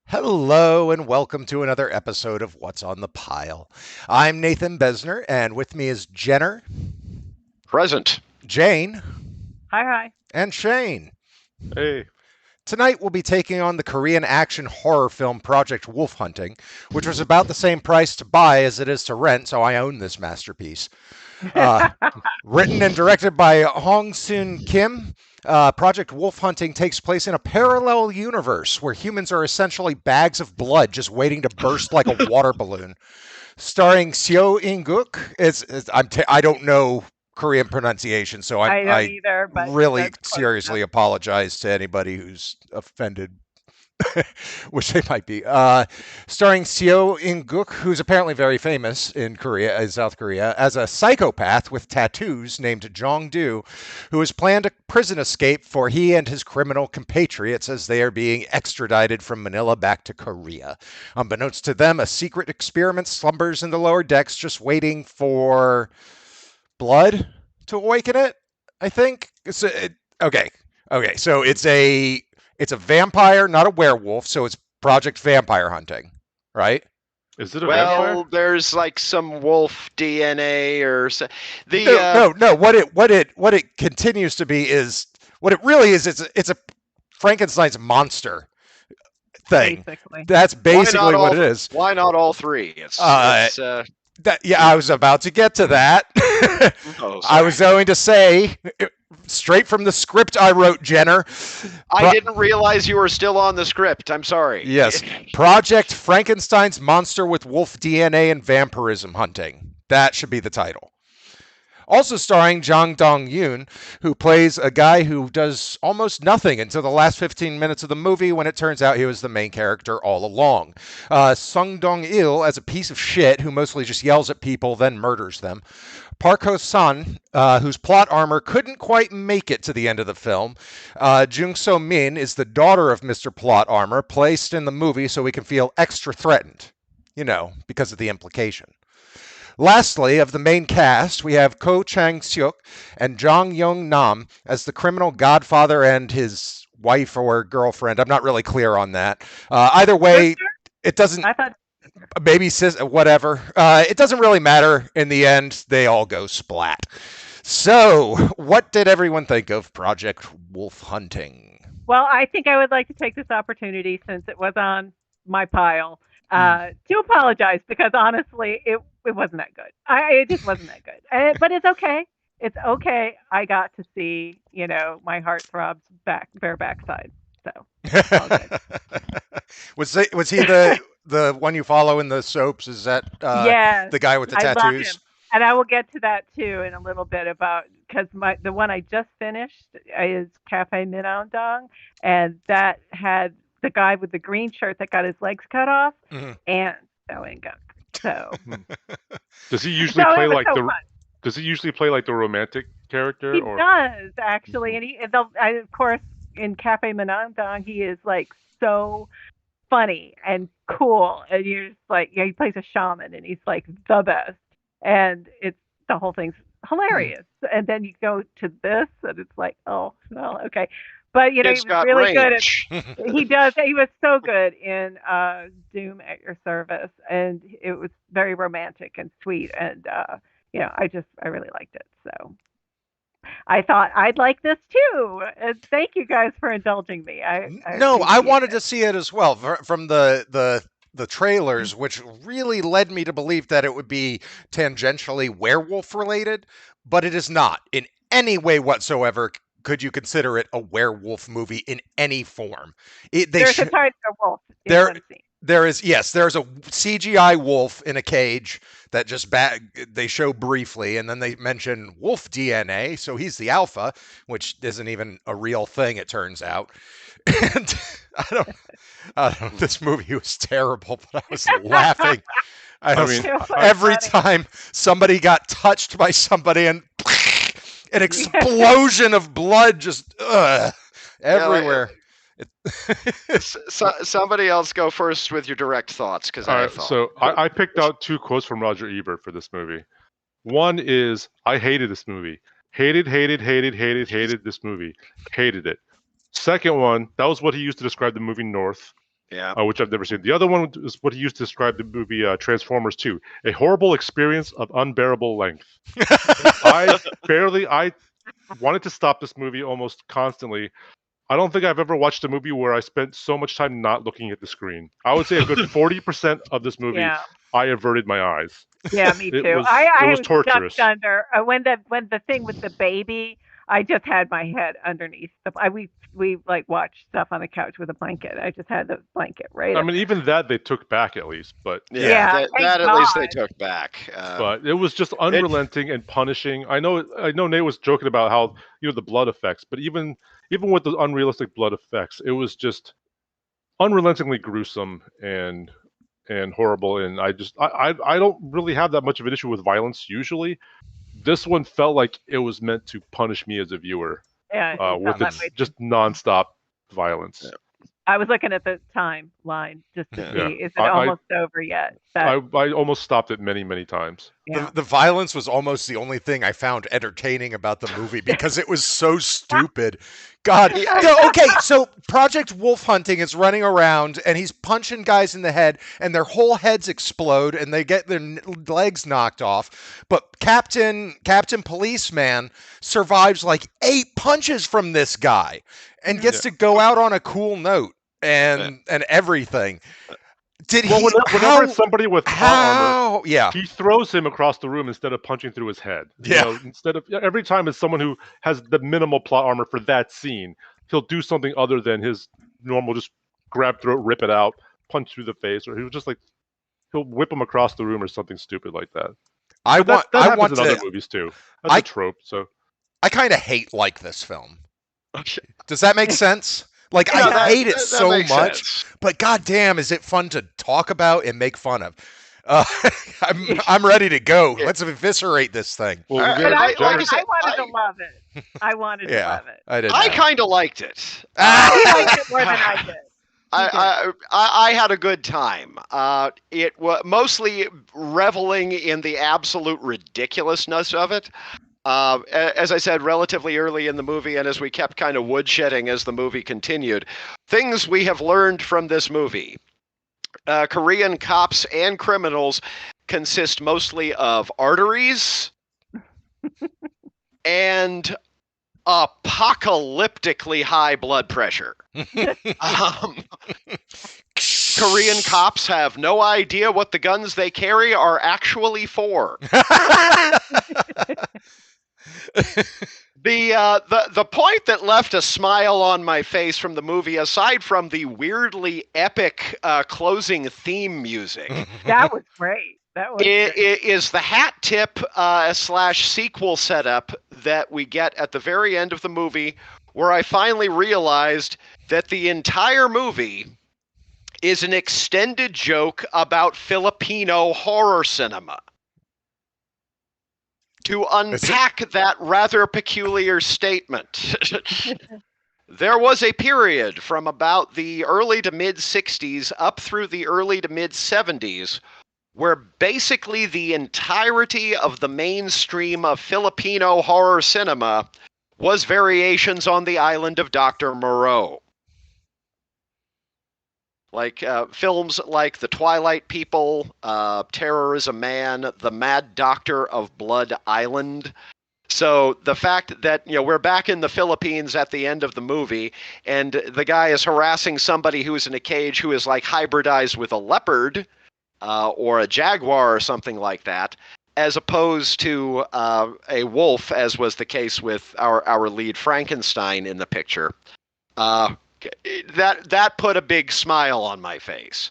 Hello and welcome to another episode of What's on the Pile. I'm Nathan Bezner, and with me is Jenner, Present. Jane, Hi, hi. and Shane. Hey, Tonight we'll be taking on the Korean action horror film Project Wolf Hunting, which was about the same price to buy as it is to rent, so I own this masterpiece. Uh, Written and directed by Hong Soon Kim, Project Wolf Hunting takes place in a parallel universe where humans are essentially bags of blood just waiting to burst like a water balloon. Starring Seo In-Guk. I don't know Korean pronunciation, so I don't I either, but really that's close seriously enough. apologize to anybody who's offended, which they might be. Starring Seo In-Guk, who's apparently very famous in South Korea, as a psychopath with tattoos named Jang Do, who has planned a prison escape for he and his criminal compatriots as they are being extradited from Manila back to Korea. Unbeknownst to them, a secret experiment slumbers in the lower decks, just waiting for blood to awaken it. I think. Okay. Okay. So it's a vampire, not a werewolf. So it's Project Vampire Hunting, right? is it a vampire? Well, there's like some wolf DNA or the No. What it continues to be is what it really is. It's a Frankenstein's monster thing. Basically. That's basically what it is. Why not all three? I was about to get to that. Oh, I was going to say, straight from the script I wrote, Jenner. I didn't realize you were still on the script. I'm sorry. Yes. Project Frankenstein's Monster with Wolf DNA and Vampirism Hunting. That should be the title. Also starring Jang Dong-Yoon, who plays a guy who does almost nothing until the last 15 minutes of the movie when it turns out he was the main character all along. Sung Dong-il as a piece of shit who mostly just yells at people, then murders them. Park Ho-san, whose plot armor couldn't quite make it to the end of the film. Jung So-Min is the daughter of Mr. Plot Armor, placed in the movie so we can feel extra threatened. Because of the implication. Lastly, of the main cast, we have Chang-Seok and Jang Young-Nam as the criminal godfather and his wife or girlfriend. I'm not really clear on that. Either way, Sister? it doesn't. I thought Maybe whatever. It doesn't really matter in the end. They all go splat. So, what did everyone think of Project Wolf Hunting? well, I think I would like to take this opportunity since it was on my pile to apologize because honestly it wasn't that good. It just wasn't that good. But it's okay. It's okay. I got to see, my heartthrob's bare backside. So all good. Was he the one you follow in the soaps? Is that Yes, the guy with the I love him. tattoos? And I will get to that too in a little bit about because the one I just finished is Cafe Minandong, and that had the guy with the green shirt that got his legs cut off, Mhm. and Seo In-Guk. So, Does he usually so play it was like so the? fun. Does he usually play like the romantic character, He or? does actually, and of course in Cafe Minandong he is like so funny and cool, and you're just like, yeah, he plays a shaman, and he's like the best, and the whole thing's hilarious. And then you go to this, and it's like, oh, well, okay, but he It's was got really good at. range. He does. He was so good in Doom at Your Service, and it was very romantic and sweet, and I really liked it. So I thought I'd like this too. And thank you guys for indulging me. I No, I appreciate wanted it. to see it as well from the trailers, which really led me to believe that it would be tangentially werewolf related, but it is not in any way whatsoever. Could you consider it a werewolf movie in any form? There's a tiger wolf in There, one scene. there's a CGI wolf in a cage that they show briefly, and then they mention wolf DNA, so he's the alpha, which isn't even a real thing, it turns out. And I don't know, this movie was terrible, but I was laughing. I mean, It was Every funny. time somebody got touched by somebody and an explosion of blood just everywhere. Somebody else go first with your direct thoughts, because all I right. thought. So I picked out two quotes from Roger Ebert for this movie. One is, "I hated this movie. Hated this movie. Hated it." Second one, that was what he used to describe the movie North. Yeah. which I've never seen. The other one is what he used to describe the movie Transformers 2, a horrible experience of unbearable length. I wanted to stop this movie almost constantly. I don't think I've ever watched a movie where I spent so much time not looking at the screen. I would say a good 40% of this movie, Yeah. I averted my eyes. Yeah, me It too. was- I it was was torturous. ducked under when the thing with the baby. I just had my head underneath we like watched stuff on the couch with a blanket. I just had the blanket right I up mean, there. even that they took back at least, but Yeah, that thank at least they God. took back. but it was just unrelenting and punishing. I know Nate was joking about how the blood effects, but even with the unrealistic blood effects, it was just unrelentingly gruesome and horrible. And I don't really have that much of an issue with violence usually. This one felt like it was meant to punish me as a viewer Yeah, it felt with that its way too. just nonstop violence. Yeah. I was looking at the timeline just to Yeah. see is it I- almost over yet. I almost stopped it many times. Yeah. The violence was almost the only thing I found entertaining about the movie because it was so stupid. God. No, okay, so Project Wolf Hunting is running around and he's punching guys in the head and their whole heads explode and they get their legs knocked off. But Captain Policeman survives like 8 punches from this guy and gets to go out on a cool note and everything. Did Well, he? whenever it's somebody with plot armor, Yeah. he throws him across the room instead of punching through his head. Instead of every time it's someone who has the minimal plot armor for that scene, he'll do something other than his normal just grab throat, rip it out, punch through the face, or he'll whip him across the room or something stupid like that. That happens in other movies too. That's a trope. So I kind of hate this film. Does that make sense? Like I hate it so much, but goddamn, is it fun to talk about and make fun of? I'm ready to go. Let's eviscerate this thing. But I wanted to love it. I wanted to love it. I kind of liked it. He liked it more than I did. I had a good time. It was mostly reveling in the absolute ridiculousness of it. As I said, relatively early in the movie, and as we kept kind of woodshedding as the movie continued, things we have learned from this movie. Korean cops and criminals consist mostly of arteries and apocalyptically high blood pressure. Korean cops have no idea what the guns they carry are actually for. The point that left a smile on my face from the movie, aside from the weirdly epic closing theme music, that was great. Is the hat tip / sequel setup that we get at the very end of the movie, where I finally realized that the entire movie is an extended joke about Filipino horror cinema. To unpack that rather peculiar statement, there was a period from about the early to mid-60s up through the early to mid-70s where basically the entirety of the mainstream of Filipino horror cinema was variations on the island of Dr. Moreau. Like films like The Twilight People, Terror is a Man, The Mad Doctor of Blood Island. So the fact that we're back in the Philippines at the end of the movie, and the guy is harassing somebody who is in a cage who is like hybridized with a leopard or a jaguar or something like that, as opposed to a wolf, as was the case with our lead Frankenstein in the picture. That put a big smile on my face.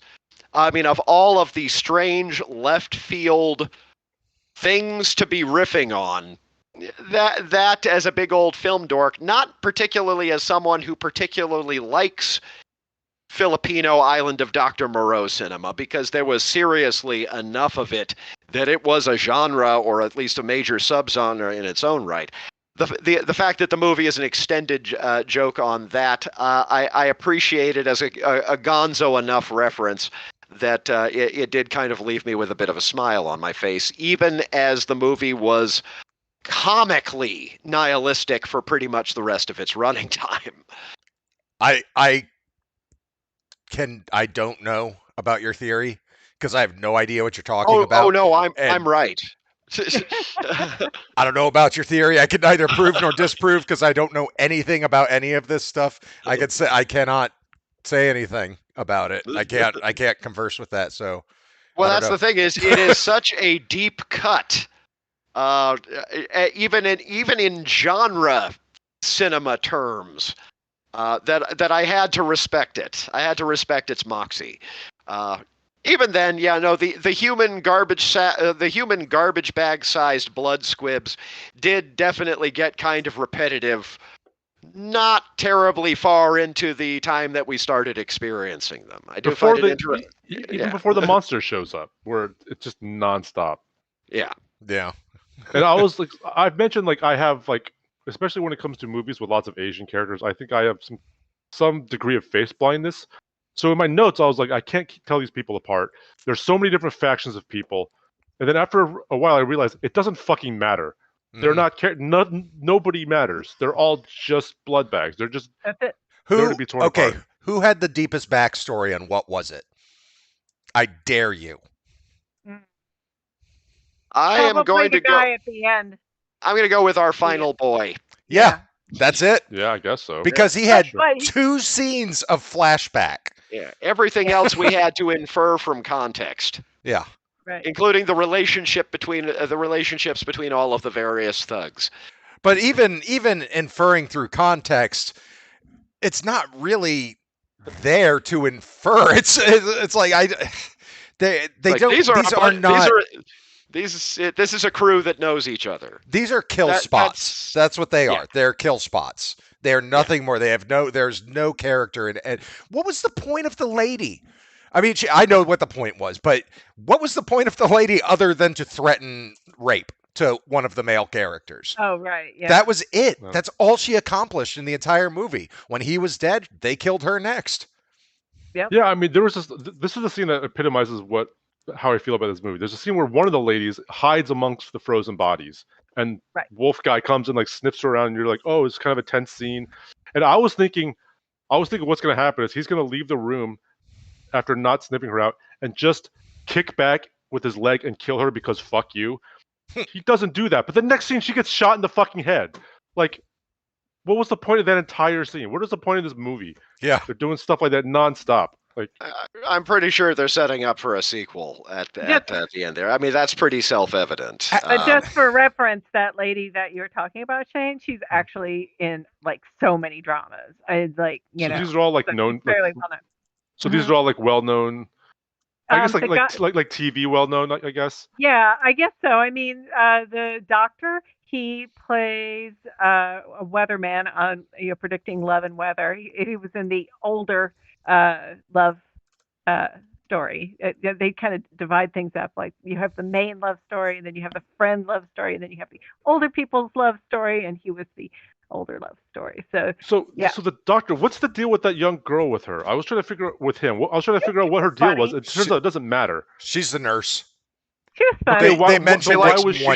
I mean, of all of the strange left field things to be riffing on, that as a big old film dork, not particularly as someone who particularly likes Filipino Island of Dr. Moreau cinema, because there was seriously enough of it that it was a genre, or at least a major subgenre in its own right. The fact that the movie is an extended joke on that, I appreciate it as a gonzo enough reference that it did kind of leave me with a bit of a smile on my face, even as the movie was comically nihilistic for pretty much the rest of its running time. I I don't know about your theory because I have no idea what you're talking about. Oh no, I'm And right. I don't know about your theory. I can neither prove nor disprove because I don't know anything about any of this stuff. I cannot say anything about it. I can't converse with that. So Well, I don't that's know. the thing is, it is such a deep cut, even in genre cinema terms, that I had to respect it. I had to respect its moxie. Even then, yeah, no, the human garbage bag sized blood squibs did definitely get kind of repetitive. Not terribly far into the time that we started experiencing them. I do find it interesting. Even before the monster shows up, where it's just nonstop. Yeah. Yeah. And I was like, I've mentioned like I have like, especially when it comes to movies with lots of Asian characters, I think I have some degree of face blindness. So in my notes, I was like, I can't tell these people apart. There's so many different factions of people, and then after a while, I realized it doesn't fucking matter. They're Mhm. not. Nobody matters. They're all just blood bags. They're just That's it. there to be torn apart. Who had the deepest backstory and what was it? I dare you. I am Probably going the to go. guy at the end. I'm going to go with our final boy. Yeah, that's it. Yeah, I guess so. Because he had But 2 scenes of flashback. Yeah. Everything else we had to infer from context, Yeah. right. including the relationships between all of the various thugs. But even inferring through context, it's not really there to infer. It's like they Like, don't. These are not. This is a crew that knows each other. These are kill spots. That's what they are. They're kill spots. They're nothing more. They have there's no character in it. What was the point of the lady? I mean, I know what the point was, but what was the point of the lady other than to threaten rape to one of the male characters? Oh, right. Yeah. That was it. No. That's all she accomplished in the entire movie. When he was dead, they killed her next. Yep. Yeah, I mean, there was this is a scene that epitomizes how I feel about this movie. There's a scene where one of the ladies hides amongst the frozen bodies, and Right. Wolf guy comes and like sniffs her around, and you're like, oh, it's kind of a tense scene. And I was thinking what's going to happen is he's going to leave the room after not sniffing her out and just kick back with his leg and kill her because fuck you. He doesn't do that. But the next scene, she gets shot in the fucking head. Like, what was the point of that entire scene? What is the point of this movie? Yeah. They're doing stuff like that nonstop. Like, I'm pretty sure they're setting up for a sequel at the end there. I mean, that's pretty self-evident. But just for reference, that lady that you're talking about, Shane, she's actually in like so many dramas. these are all like known. Fairly well known. So these are all like well known. I guess like TV well known. I guess. Yeah, I guess so. I mean, the doctor, he plays a weatherman on predicting love and weather. He was in the older love story. They kind of divide things up. Like you have the main love story, and then you have the friend love story, and then you have the older people's love story, and he was the older love story. So the doctor, what's the deal with that young girl with her? I was trying to figure out with him. I was trying to figure out what her deal was. It turns out it doesn't matter. She's the nurse. She was funny. Okay, they mentioned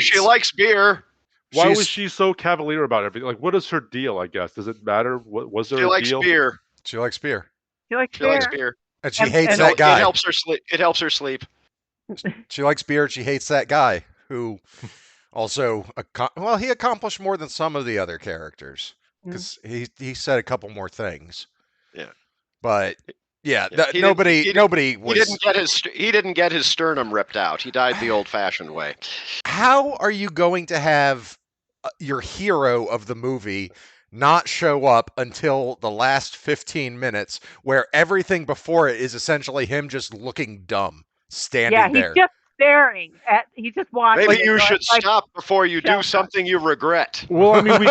she likes beer. Why was she so cavalier about everything? Like, what is her deal? I guess does it matter? What was there? She likes deal? beer. She likes beer. She likes beer. And she hates that guy. It helps her sleep. It helps her sleep. She likes beer. She hates that guy who also he accomplished more than some of the other characters because he said a couple more things. Yeah. But yeah, He didn't get his sternum ripped out. He died the old-fashioned way. How are you going to have your hero of the movie not show up until the last 15 minutes where everything before it is essentially him just looking dumb, standing there? Yeah, he's just staring he's just watching. Maybe you should stop before you do something you regret. Well, I mean, we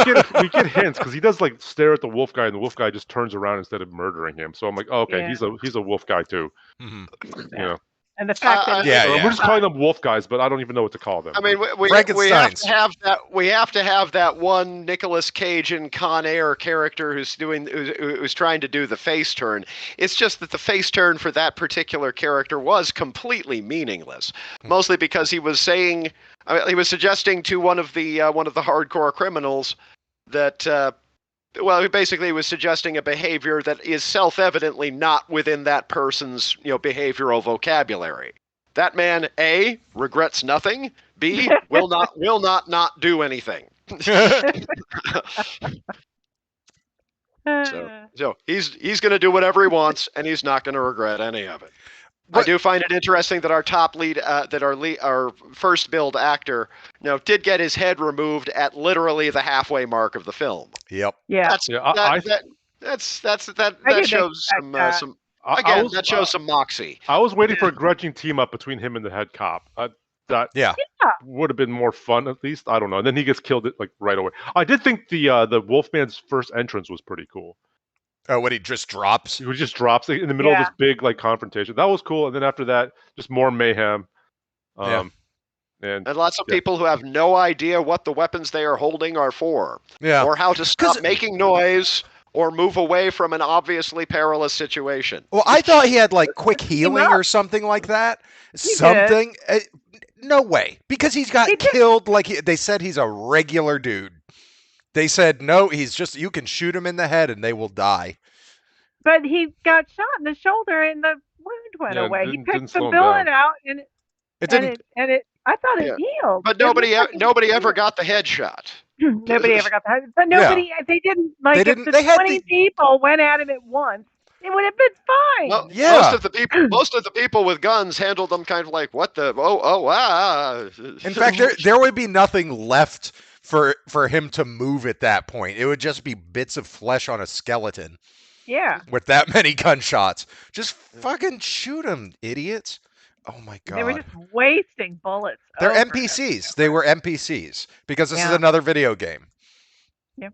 get hints because he does like stare at the wolf guy, and the wolf guy just turns around instead of murdering him. So I'm like, oh, okay, he's a wolf guy too. Mm-hmm. You know. And the fact that we're just calling them wolf guys, but I don't even know what to call them. I mean, we have to have that. We have to have that one Nicolas Cage in Con Air character who's trying to do the face turn. It's just that the face turn for that particular character was completely meaningless, mostly because he was suggesting to one of the hardcore criminals that Well, he basically was suggesting a behavior that is self-evidently not within that person's, behavioral vocabulary. That man, A, regrets nothing. B, will not do anything. So he's going to do whatever he wants, and he's not going to regret any of it. I do find it interesting that our top lead, our first build actor, did get his head removed at literally the halfway mark of the film. Yep. Yeah. That shows some. Again, that shows some moxie. I was waiting for a grudging team up between him and the head cop. That would have been more fun, at least. I don't know. And then he gets killed like right away. I did think the Wolfman's first entrance was pretty cool. Oh, when he just drops? He just drops in the middle of this big confrontation. That was cool. And then after that, just more mayhem. And lots of people who have no idea what the weapons they are holding are for. Yeah. Or how to stop making noise or move away from an obviously perilous situation. Well, I thought he had quick healing or something like that. Something. No way. Because he's got killed they said he's a regular dude. They said, no, he's just, you can shoot him in the head and they will die. But he got shot in the shoulder and the wound went away. He picked the bullet out and I thought it healed. But nobody ever got the headshot. Nobody ever got the head. But they didn't if the 20 people went at him at once, it would have been fine. Well, most of the people with guns handled them kind of like, what the In fact, there would be nothing left for him to move at that point. It would just be bits of flesh on a skeleton. Yeah. With that many gunshots. Just fucking shoot him, idiots. Oh my god. They were just wasting bullets. They're NPCs. They were NPCs because this is another video game. Yep.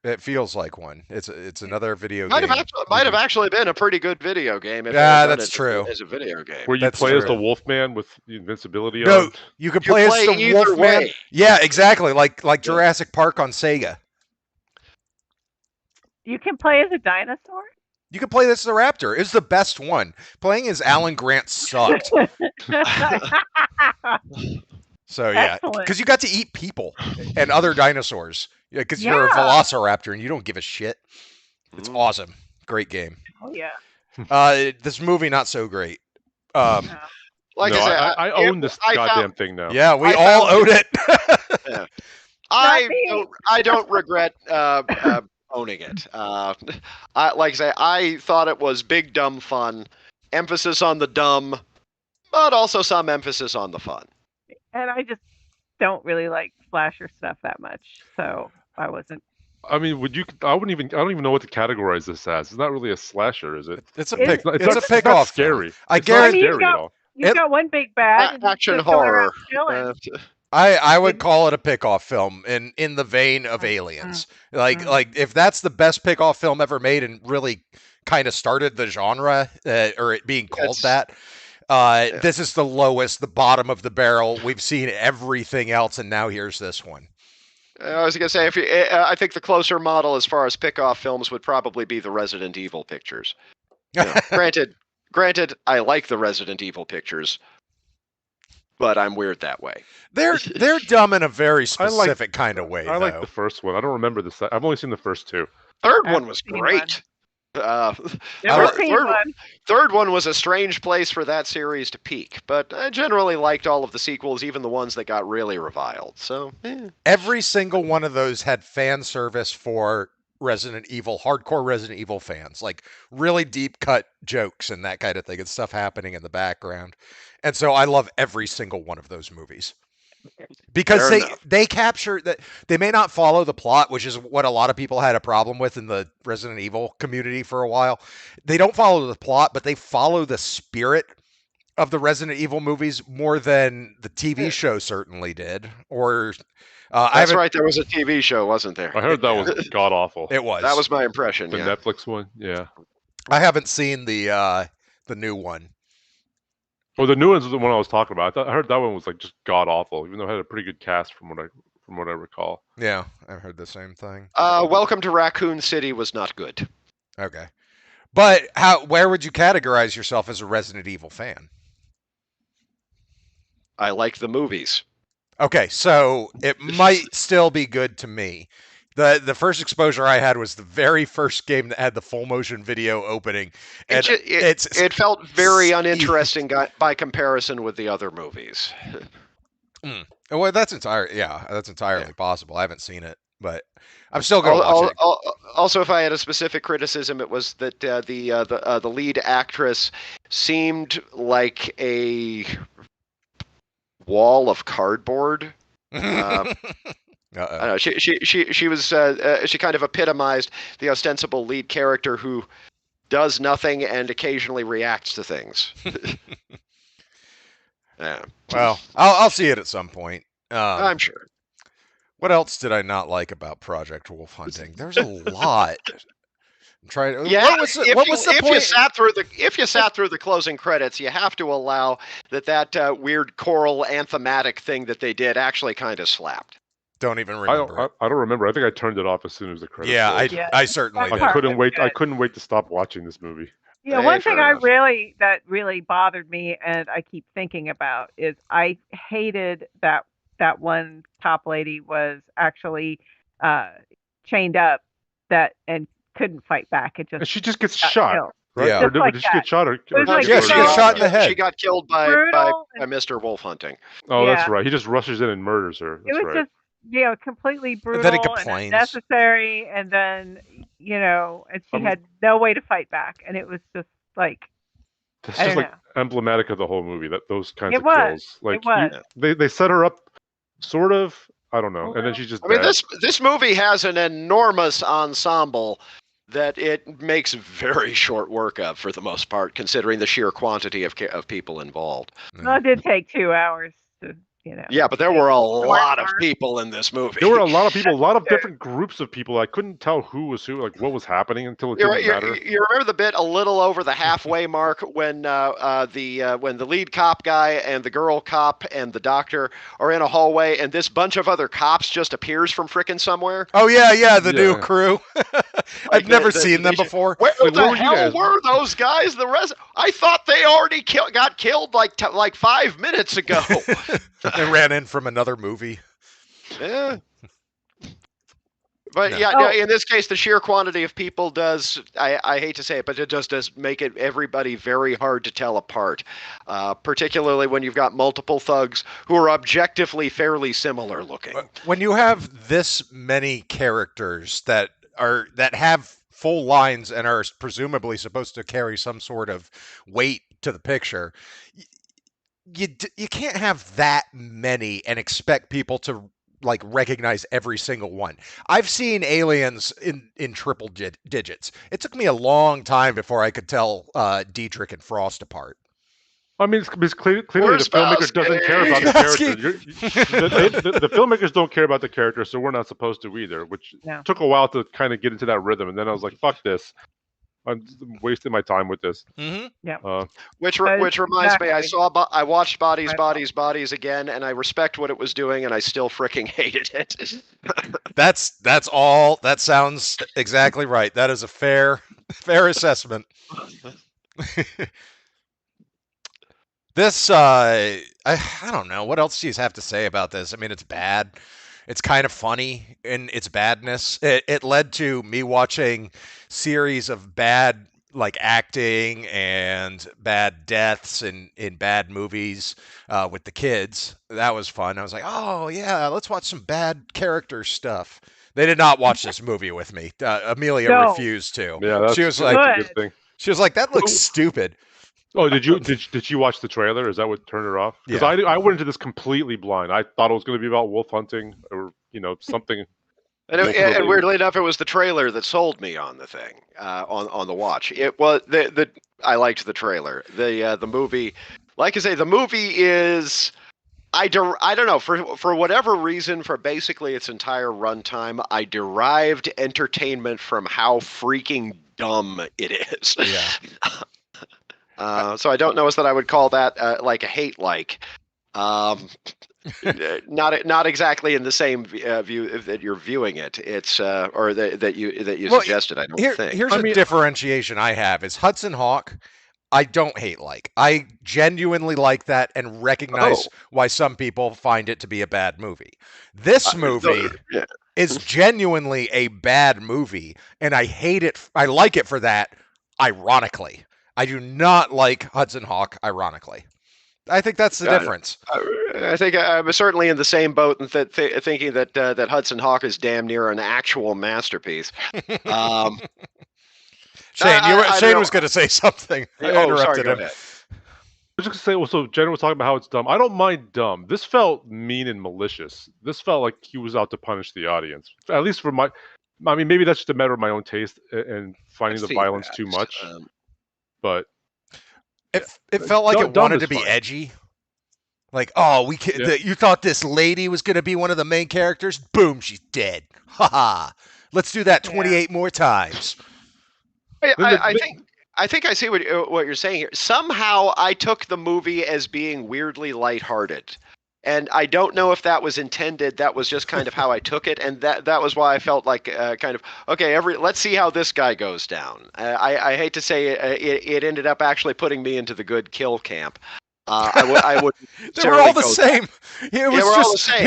It feels like one. It's another video game. Might have actually been a pretty good video game. That's true. As a video game. Where you play as the Wolfman with the invincibility on? No, you can play as the Wolfman. Way. Yeah, exactly. Like Jurassic Park on Sega. You can play as a dinosaur? You can play this as a raptor. It's the best one. Playing as Alan Grant sucked. So yeah, because you got to eat people and other dinosaurs. Yeah, because you're a velociraptor and you don't give a shit. It's awesome. Great game. Oh yeah. This movie not so great. I own this goddamn thing now. Yeah, we all own it. Yeah. I don't regret owning it. I thought it was big dumb fun. Emphasis on the dumb, but also some emphasis on the fun. And I just don't really like slasher stuff that much, so I wasn't. I mean, I don't even know what to categorize this as. It's not really a slasher, is it? It's a pick off. Scary. I guarantee you've got one big bad action horror. I would call it a pick-off film in the vein of Aliens. Like if that's the best pick-off film ever made and really kind of started the genre, or it being called that, this is the lowest, the bottom of the barrel. We've seen everything else, and now here's this one. I was going to say, I think the closer model as far as pick-off films would probably be the Resident Evil pictures. Granted, I like the Resident Evil pictures, but I'm weird that way. They're dumb in a very specific kind of way. I like the first one. I don't remember the I've only seen the first two. Third one was great. Third one was a strange place for that series to peak, but I generally liked all of the sequels, even the ones that got really reviled. So every single one of those had fan service for Resident Evil, hardcore Resident Evil fans, like really deep cut jokes and that kind of thing and stuff happening in the background. And so I love every single one of those movies. Because they capture that. They may not follow the plot, which is what a lot of people had a problem with in the Resident Evil community for a while. They don't follow the plot, but they follow the spirit of the Resident Evil movies more than the TV show certainly did. Or that's right, there was a TV show, wasn't there? I heard that was god awful. It was. That was my impression. The Netflix one, yeah. I haven't seen the new one. Well, the new one's the one I was talking about. I heard that one was like just god awful, even though it had a pretty good cast from what I recall. Yeah, I've heard the same thing. Welcome to Raccoon City was not good. Okay, but where would you categorize yourself as a Resident Evil fan? I like the movies. Okay, so it might still be good to me. The first exposure I had was the very first game that had the full motion video opening, and it felt very uninteresting by comparison with the other movies. Well, that's entirely possible. I haven't seen it, but I'm still gonna watch it. Also, if I had a specific criticism, it was that the lead actress seemed like a wall of cardboard. I don't know, she was she kind of epitomized the ostensible lead character who does nothing and occasionally reacts to things. Yeah. Well, I'll see it at some point. I'm sure. What else did I not like about Project Wolf Hunting? There's a lot. I'm trying. Yeah, what was the point? If you sat through the closing credits, you have to allow that weird choral anthematic thing that they did actually kind of slapped. Don't even remember. I don't remember. I think I turned it off as soon as the credits. Yeah, I certainly did. I couldn't wait. I couldn't wait to stop watching this movie. Yeah, one thing that really bothered me and I keep thinking about is I hated that one cop lady was actually chained up and couldn't fight back. It just and she just gets shot. Killed. Right? Yeah. Or did she get shot? Like she gets shot in the head. She got killed by Mr. Wolf Hunting. Oh, that's right. He just rushes in and murders her. That's it was just completely brutal and then he and complains. unnecessary, and then and she had no way to fight back, and it was just like that's just like emblematic of the whole movie. That those kinds of kills, like it was. They set her up, sort of. I don't know, and then she just. I mean, this movie has an enormous ensemble that it makes very short work of for the most part, considering the sheer quantity of people involved. Well, it did take 2 hours to. Yeah, but there were a lot of people in this movie. There were a lot of people, a lot of different groups of people. I couldn't tell who was who, like what was happening until it didn't matter. You remember the bit a little over the halfway mark when the lead cop guy and the girl cop and the doctor are in a hallway and this bunch of other cops just appears from frickin' somewhere? Oh yeah, the new crew. I've never seen them before. Where the hell were those guys? The rest, I thought they already got killed like 5 minutes ago. They ran in from another movie. Yeah. But in this case, the sheer quantity of people does, I hate to say it, but it just does make it everybody very hard to tell apart, particularly when you've got multiple thugs who are objectively fairly similar looking. When you have this many characters that have full lines and are presumably supposed to carry some sort of weight to the picture, you can't have that many and expect people to like recognize every single one. I've seen Aliens in triple digits. It took me a long time before I could tell Dietrich and Frost apart. I mean, it's clearly the filmmaker doesn't care about the character. The filmmakers don't care about the character, so we're not supposed to either, which took a while to kind of get into that rhythm. And then I was like, fuck this. I'm wasting my time with this. Mm-hmm. Yeah. Which reminds me, I watched Bodies again, and I respect what it was doing, and I still freaking hated it. That's all. That sounds exactly right. That is a fair assessment. This I don't know. What else do you have to say about this? I mean, it's bad. It's kind of funny in its badness. It led to me watching series of bad like acting and bad deaths in bad movies with the kids. That was fun. I was like, oh yeah, let's watch some bad character stuff. They did not watch this movie with me. Amelia refused to. Yeah, she was like, a good thing. She was like, that looks stupid. Oh, did you watch the trailer? Is that what turned her off? Because I went into this completely blind. I thought it was going to be about wolf hunting or something. And weirdly enough, it was the trailer that sold me on the thing, on the watch. It was I liked the trailer. The movie, like I say, the movie is I don't know, for whatever reason, for basically its entire runtime, I derived entertainment from how freaking dumb it is. Yeah. So I don't know that I would call that like a hate like. Not exactly in the same view that you're viewing it. It's or that you suggested. I don't think. Here's a differentiation I have: is Hudson Hawk. I don't hate like. I genuinely like that and recognize why some people find it to be a bad movie. This movie, is genuinely a bad movie, and I hate it. I like it for that, ironically. I do not like Hudson Hawk, ironically. I think that's the difference. I think I'm certainly in the same boat and thinking that that Hudson Hawk is damn near an actual masterpiece. Um, Shane was going to say something. I interrupted sorry, go him. ahead. I was just gonna say, so Jenna was talking about how it's dumb. I don't mind dumb. This felt mean and malicious. This felt like he was out to punish the audience. At least for my, I mean, maybe that's just a matter of my own taste and finding the violence too much. But it felt like it dumb wanted is to be fine. edgy. Like, oh, you thought this lady was going to be one of the main characters? Boom, she's dead. Ha ha. Let's do that 28 more times. I think I see what you're saying here. Somehow I took the movie as being weirdly lighthearted. And I don't know if that was intended. That was just kind of how I took it, and that was why I felt like kind of okay. Let's see how this guy goes down. I hate to say it ended up actually putting me into the good kill camp. I would. They were all the same. He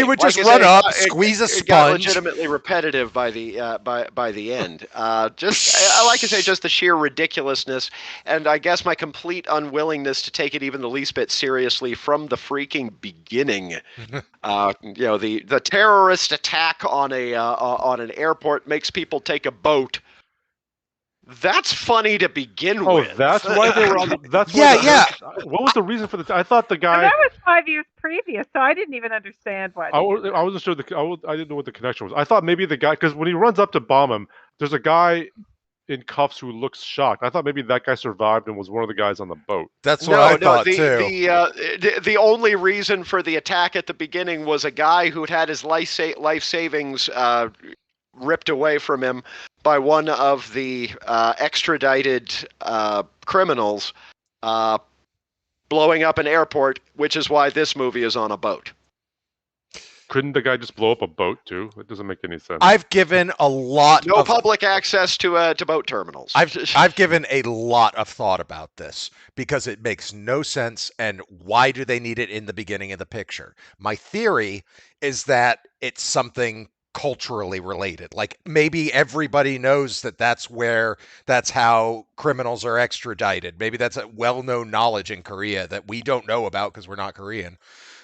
would just run up, squeeze a sponge. It got legitimately repetitive by the end. I like to say just the sheer ridiculousness, and I guess my complete unwillingness to take it even the least bit seriously from the freaking beginning. The terrorist attack on an airport makes people take a boat. That's funny to begin with. Oh, that's why they were on the... That's yeah. What was the reason for the... I thought the guy... That was 5 years previous, so I didn't even understand why. I wasn't sure. I didn't know what the connection was. I thought maybe the guy... Because when he runs up to bomb him, there's a guy in cuffs who looks shocked. I thought maybe that guy survived and was one of the guys on the boat. That's what I thought, too. The only reason for the attack at the beginning was a guy who'd had his life savings ripped away from him by one of the extradited criminals blowing up an airport, which is why this movie is on a boat. Couldn't the guy just blow up a boat too? It doesn't make any sense. I've given a lot no public access to boat terminals. I've given a lot of thought about this because it makes no sense, and why do they need it in the beginning of the picture? My theory is that it's something culturally related. Like maybe everybody knows that's how criminals are extradited. Maybe that's a well-known knowledge in Korea that we don't know about because we're not Korean.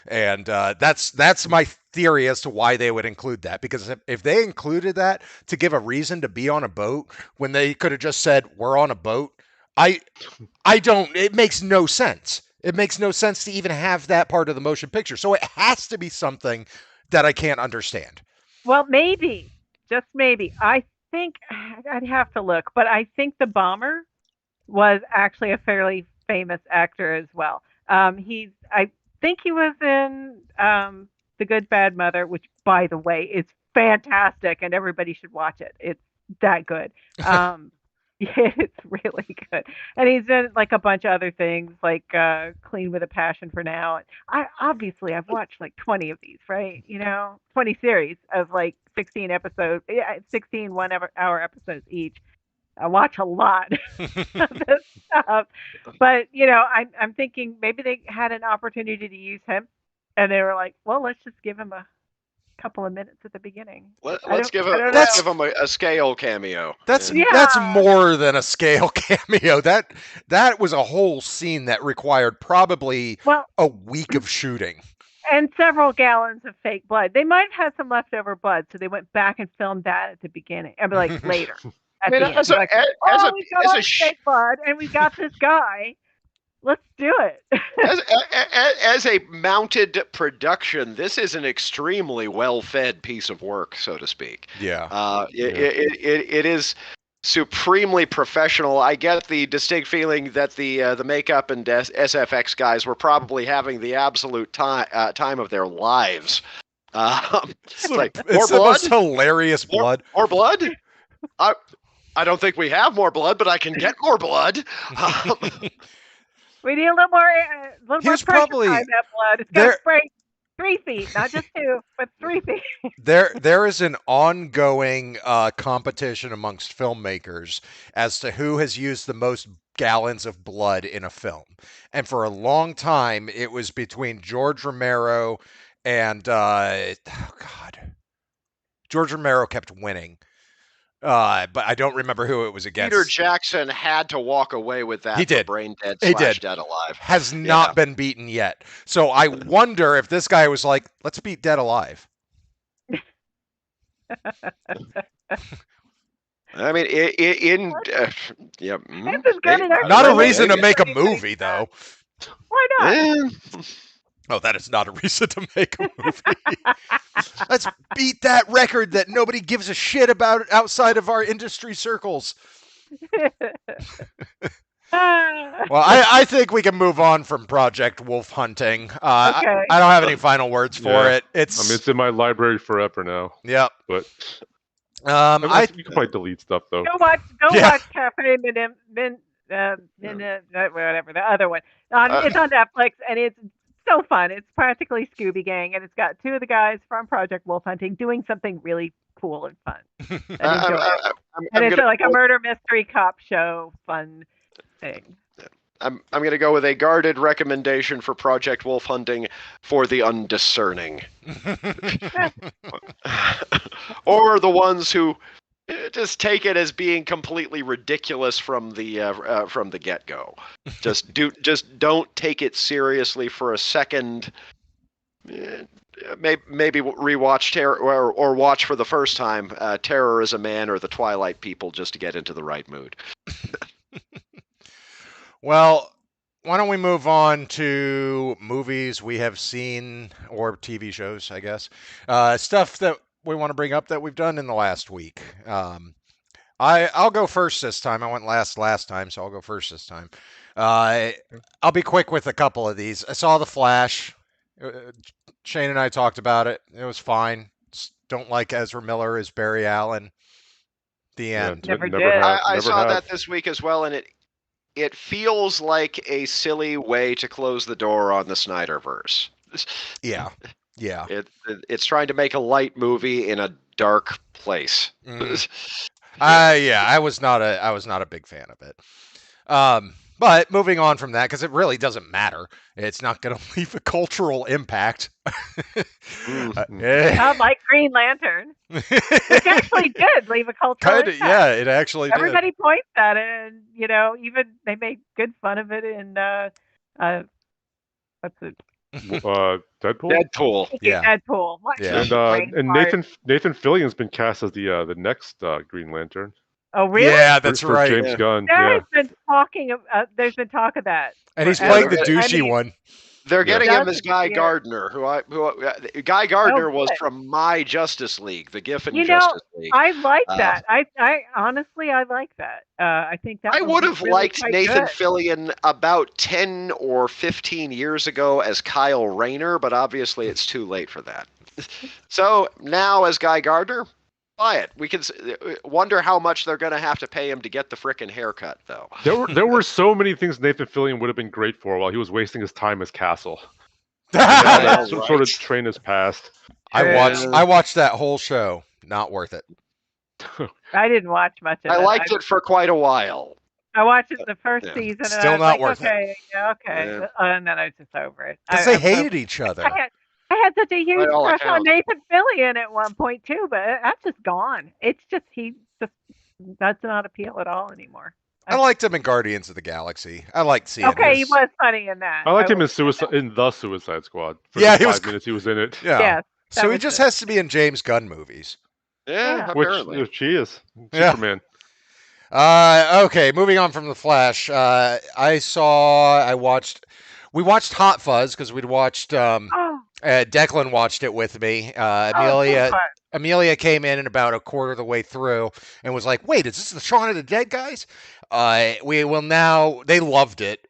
And that's my theory as to why they would include that. Because if they included that to give a reason to be on a boat when they could have just said we're on a boat, it makes no sense. It makes no sense to even have that part of the motion picture. So it has to be something that I can't understand. Well, maybe, just maybe. I think I'd have to look, but I think the bomber was actually a fairly famous actor as well. I think he was in The Good Bad Mother, which, by the way, is fantastic, and everybody should watch it. It's that good. It's really good. And he's done like a bunch of other things, like Clean with a Passion for Now. I've watched like 20 of these, right? 20 series of like 16 episodes, 16 1-hour episodes each. I watch a lot of this stuff. But, I'm thinking maybe they had an opportunity to use him, and they were like, well, let's just give him a couple of minutes at the beginning. Let's give him a scale cameo. That's more than a scale cameo. That was a whole scene that required probably a week of shooting. And several gallons of fake blood. They might have had some leftover blood, so they went back and filmed that at the beginning. I mean, like later. We got fake blood, and we got this guy. Let's do it. as a mounted production, this is an extremely well-fed piece of work, so to speak. Yeah. It is supremely professional. I get the distinct feeling that the makeup and SFX guys were probably having the absolute time of their lives. It's like more the blood? most hilarious blood. More blood? I don't think we have more blood, but I can get more blood. We need a little more pressure behind that blood. It's got to spray 3 feet, not just 2, but 3 feet. There is an ongoing competition amongst filmmakers as to who has used the most gallons of blood in a film. And for a long time, it was between George Romero and George Romero kept winning. But I don't remember who it was against. Peter Jackson had to walk away with that He did. for Brain Dead He / did. Dead Alive. Has not been beaten yet. So I wonder if this guy was like, let's beat Dead Alive. I mean, Not a reason to make a movie, though. Why not? Oh, that is not a reason to make a movie. Let's beat that record that nobody gives a shit about outside of our industry circles. Well, I think we can move on from Project Wolf Hunting. Okay. I don't have any final words for it. It's in my library forever now. Yep. But you can probably delete stuff though. Go watch Cafe whatever the other one. It's on Netflix and it's so fun. It's practically Scooby Gang, and it's got two of the guys from Project Wolf Hunting doing something really cool and fun. And it's like a murder mystery cop show fun thing. I'm going to go with a guarded recommendation for Project Wolf Hunting for the undiscerning. Or the ones who just take it as being completely ridiculous from the get-go. Just don't take it seriously for a second. Maybe rewatch Terror or watch for the first time Terror is a Man or The Twilight People just to get into the right mood. Well, why don't we move on to movies we have seen or TV shows, I guess. Stuff that we want to bring up that we've done in the last week. I'll go first this time. I went last time, so I'll go first this time. I'll be quick with a couple of these. I saw The Flash. Shane and I talked about it. It was fine. Don't like Ezra Miller as Barry Allen. The end. Never did. I saw that this week as well, and it feels like a silly way to close the door on the Snyderverse. Yeah. It's trying to make a light movie in a dark place. I was not a big fan of it. But moving on from that, because it really doesn't matter. It's not going to leave a cultural impact. Not like Green Lantern. It actually did leave a cultural impact. Yeah, it actually did. Everybody points at it, and even they made good fun of it in what's it? Deadpool. Yeah. Deadpool. Yeah. And Nathan Fillion's been cast as the next Green Lantern. Oh, really? Yeah, that's for right. James Gunn. There's been talk of that. And he's playing the douchey one. They're getting him as Guy weird. Gardner, Guy Gardner was from my Justice League, the Giffen Justice League. I like that. I honestly, I like that. I think that I would have really liked Nathan good. Fillion about 10 or 15 years ago as Kyle Rayner, but obviously it's too late for that. So now as Guy Gardner, buy it. We can wonder how much they're going to have to pay him to get the frickin' haircut, though. There were so many things Nathan Fillion would have been great for while he was wasting his time as Castle. Right. Sort of train his past. I watched that whole show. Not worth it. I didn't watch much of it. I liked it for quite a while. I watched it the first season, and Still I was not like, worth okay, it. and then I was just over it. Because they hated each other. I had such a huge By all crush on accounts. Nathan Fillion at one point too, but that's just gone. It's just he just does not appeal at all anymore. I liked him in Guardians of the Galaxy. I liked seeing Okay, his... he was funny in that. I liked him in the Suicide Squad. For Yeah, the he was 5 minutes he was in it. Yeah. Yes, So he just has to be in James Gunn movies. Yeah, apparently. Which he is. Yeah. Superman. Okay, moving on from The Flash. We watched Hot Fuzz because we'd watched Declan watched it with me. Amelia came in about a quarter of the way through and was like, "Wait, is this the Shaun of the Dead guys?" They loved it.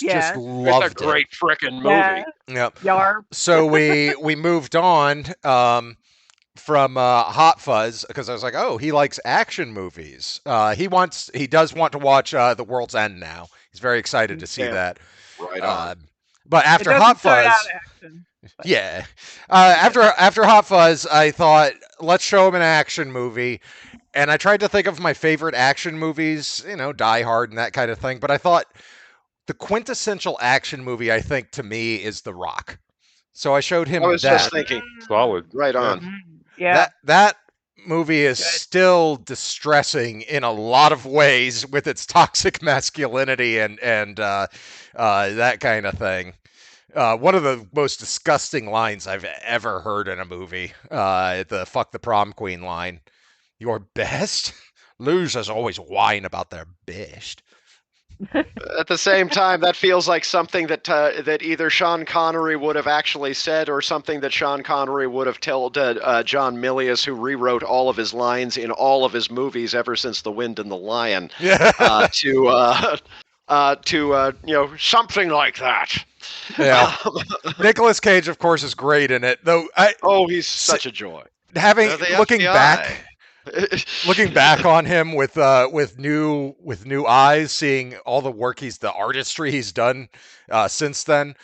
Yeah. Just loved it. It's a great frickin' movie. Yep. Yarp. So we moved on from Hot Fuzz because I was like, oh, he likes action movies. He does want to watch The World's End now. He's very excited to see that. Right on. But after Hot Fuzz, yeah, after Hot Fuzz, I thought let's show him an action movie, and I tried to think of my favorite action movies, Die Hard and that kind of thing. But I thought the quintessential action movie, I think, to me, is The Rock. So I showed him I was that. just thinking. Solid. Right on. Yeah. That movie is still distressing in a lot of ways with its toxic masculinity and that kind of thing. One of the most disgusting lines I've ever heard in a movie, the "fuck the prom queen" line. Your best? Losers always whine about their best. At the same time, that feels like something that that either Sean Connery would have actually said, or something that Sean Connery would have told John Milius, who rewrote all of his lines in all of his movies ever since The Wind and the Lion, to something like that. Yeah. Nicolas Cage, of course, is great in it, though. He's such a joy. Looking back. Looking back on him with new eyes, seeing all the work the artistry he's done since then,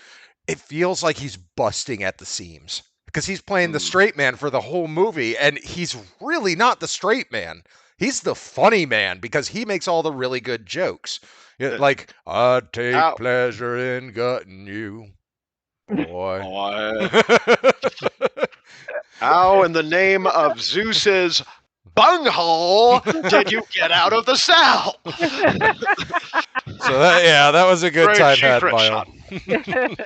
it feels like he's busting at the seams because he's playing the straight man for the whole movie, and he's really not the straight man. He's the funny man because he makes all the really good jokes. Like, I take pleasure in gutting you, boy. How in the name of Zeus's bunghole did you get out of the cell? So that was a good time had by him.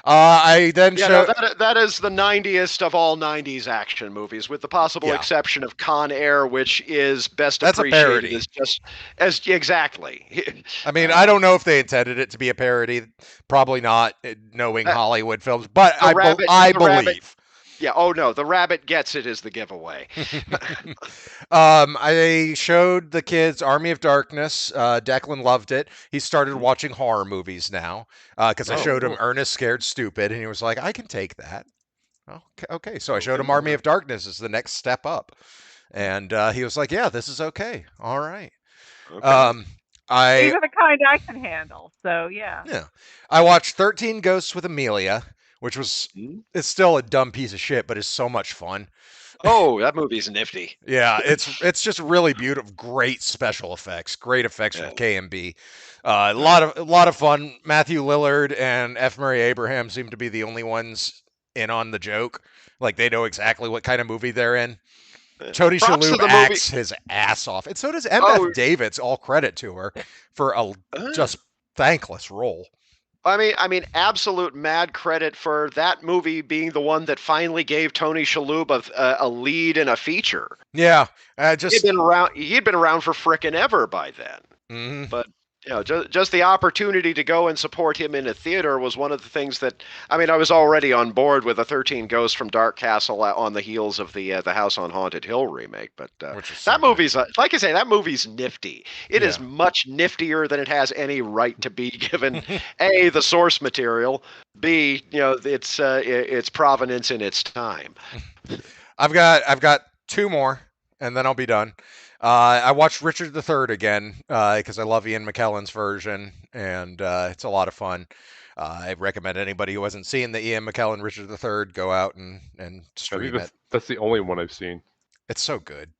I then showed... that is the 90th of all 90s action movies, with the possible exception of Con Air, which is best appreciated as just as exactly. I mean, I don't know if they intended it to be a parody. Probably not, knowing Hollywood films, but I believe. Yeah. Oh no, the rabbit gets it is the giveaway. I showed the kids Army of Darkness. Declan loved it. He started watching horror movies now because I showed him Ernest Scared Stupid, and he was like, "I can take that." Okay. So I showed him Army of Darkness as the next step up, and he was like, "Yeah, this is okay. All right." Okay. These are the kind I can handle. So yeah. Yeah. I watched 13 Ghosts with Amelia, which it's still a dumb piece of shit, but it's so much fun. Oh, that movie's nifty. Yeah, it's just really beautiful, great special effects, great effects from KMB. A lot of fun. Matthew Lillard and F. Murray Abraham seem to be the only ones in on the joke. Like, they know exactly what kind of movie they're in. Tony Shalhoub acts his ass off, and so does M.F. Davids. All credit to her for a just thankless role. I mean, absolute mad credit for that movie being the one that finally gave Tony Shalhoub a lead in a feature. Yeah, he'd been around for frickin' ever by then. Mm-hmm. But just the opportunity to go and support him in a theater was one of the things that, I mean, I was already on board with a 13 Ghosts from Dark Castle on the heels of the House on Haunted Hill remake. But that movie's, like I say, that movie's nifty. It is much niftier than it has any right to be, given A, the source material, B, its provenance in its time. I've got two more, and then I'll be done. I watched Richard III again because I love Ian McKellen's version, and it's a lot of fun. I recommend anybody who hasn't seen the Ian McKellen Richard III go out and stream it. That's the only one I've seen. It's so good.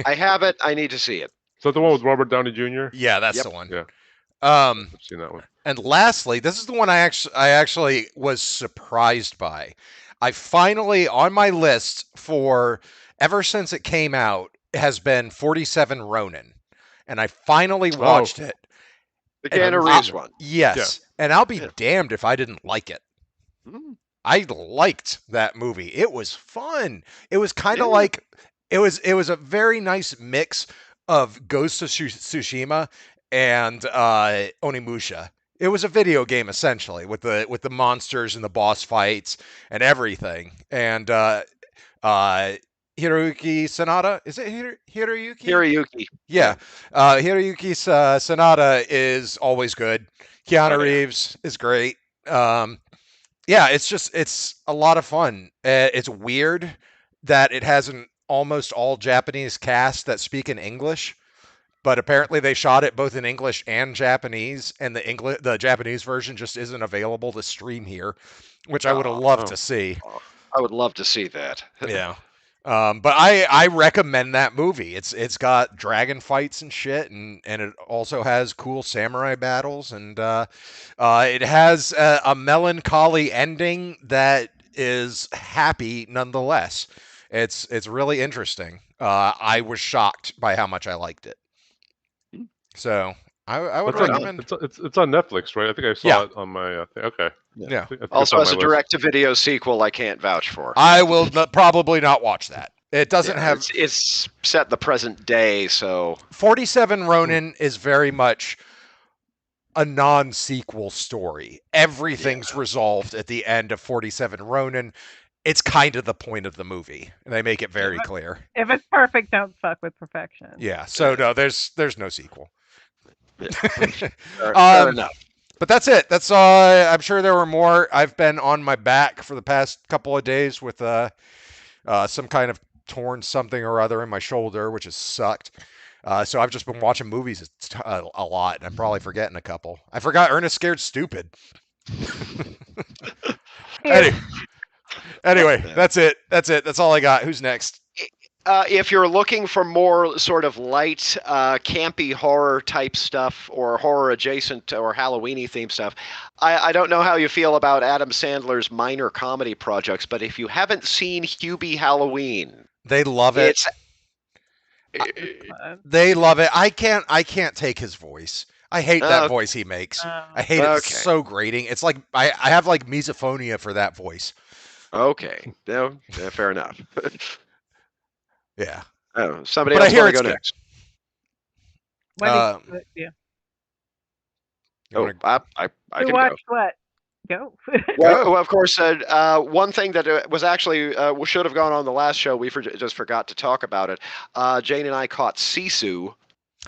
I have it. I need to see it. Is that the one with Robert Downey Jr.? Yeah, that's the one. Yeah. I've seen that one. And lastly, this is the one I actually was surprised by. I finally, on my list for ever since it came out, has been 47 Ronin, and I finally watched it. The Keanu Reeves one. Yes, and I'll be damned if I didn't like it. I liked that movie. It was fun. It was kind of like it was a very nice mix of Ghost of Tsushima and Onimusha. It was a video game essentially with the monsters and the boss fights and everything. And Hiroyuki Sanada, is it Hiroyuki? Hiroyuki. Yeah. Hiroyuki Sanada is always good. Keanu Reeves is great. It's a lot of fun. It's weird that it has an almost all Japanese cast that speak in English, but apparently they shot it both in English and Japanese, and the Japanese version just isn't available to stream here, which I would have loved to see. I would love to see that. Yeah. But I recommend that movie. It's got dragon fights and shit, and it also has cool samurai battles, and it has a melancholy ending that is happy nonetheless. It's really interesting. I was shocked by how much I liked it. So I would It's on, recommend. it's on Netflix, right? I think I saw it on my thing. Okay. Yeah. I think it's Also, on as my a list. direct-to-video sequel, I can't vouch for. I will probably not watch that. It doesn't have. It's set in the present day, so 47 Ronin is very much a non-sequel story. Everything's resolved at the end of 47 Ronin. It's kind of the point of the movie. And they make it very clear. If it's perfect, don't fuck with perfection. Yeah. So no, there's no sequel. fair enough. But that's it. That's all. I'm sure there were more. I've been on my back for the past couple of days with some kind of torn something or other in my shoulder, which has sucked. So I've just been watching movies a lot, and I'm probably forgetting a couple. I forgot Ernest Scared Stupid. Anyway, that's it. That's all I got. Who's next? If you're looking for more sort of light, campy horror type stuff, or horror adjacent or Halloween-y themed stuff, I don't know how you feel about Adam Sandler's minor comedy projects, but if you haven't seen Hubie Halloween, they love it. They love it. I can't take his voice. I hate that voice he makes. I hate it. It's so grating. It's like I have like misophonia for that voice. Okay. No, fair enough. Yeah. Oh, somebody else want to go next? Yeah. I can watch go. What? Go. Well, of course, one thing that was actually should have gone on the last show, we just forgot to talk about it. Jane and I caught Sisu.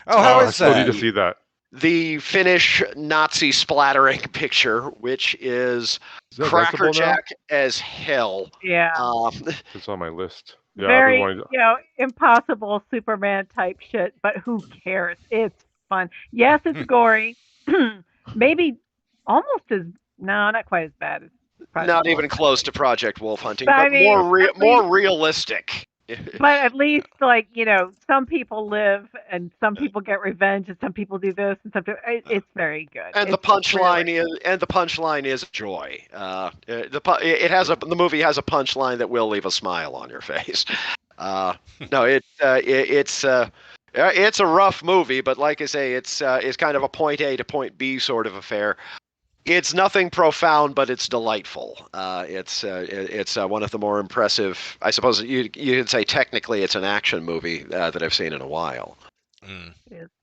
Oh, how is I still need that? to see that. The Finnish Nazi splattering picture, which is crackerjack as hell. Yeah. It's on my list. Yeah, Very, impossible Superman type shit, but who cares? It's fun. Yes, it's gory. Maybe almost as, no, not quite as bad as Project Not Wolf even close to Project Wolf Hunting, But but I mean, more realistic. But at least, some people live, and some people get revenge, and some people do this, and it's very good. And the punchline is joy. The movie has a punchline that will leave a smile on your face. It's a rough movie, but like I say, it's kind of a point A to point B sort of affair. It's nothing profound, but it's delightful. It's one of the more impressive. I suppose you could say technically it's an action movie that I've seen in a while.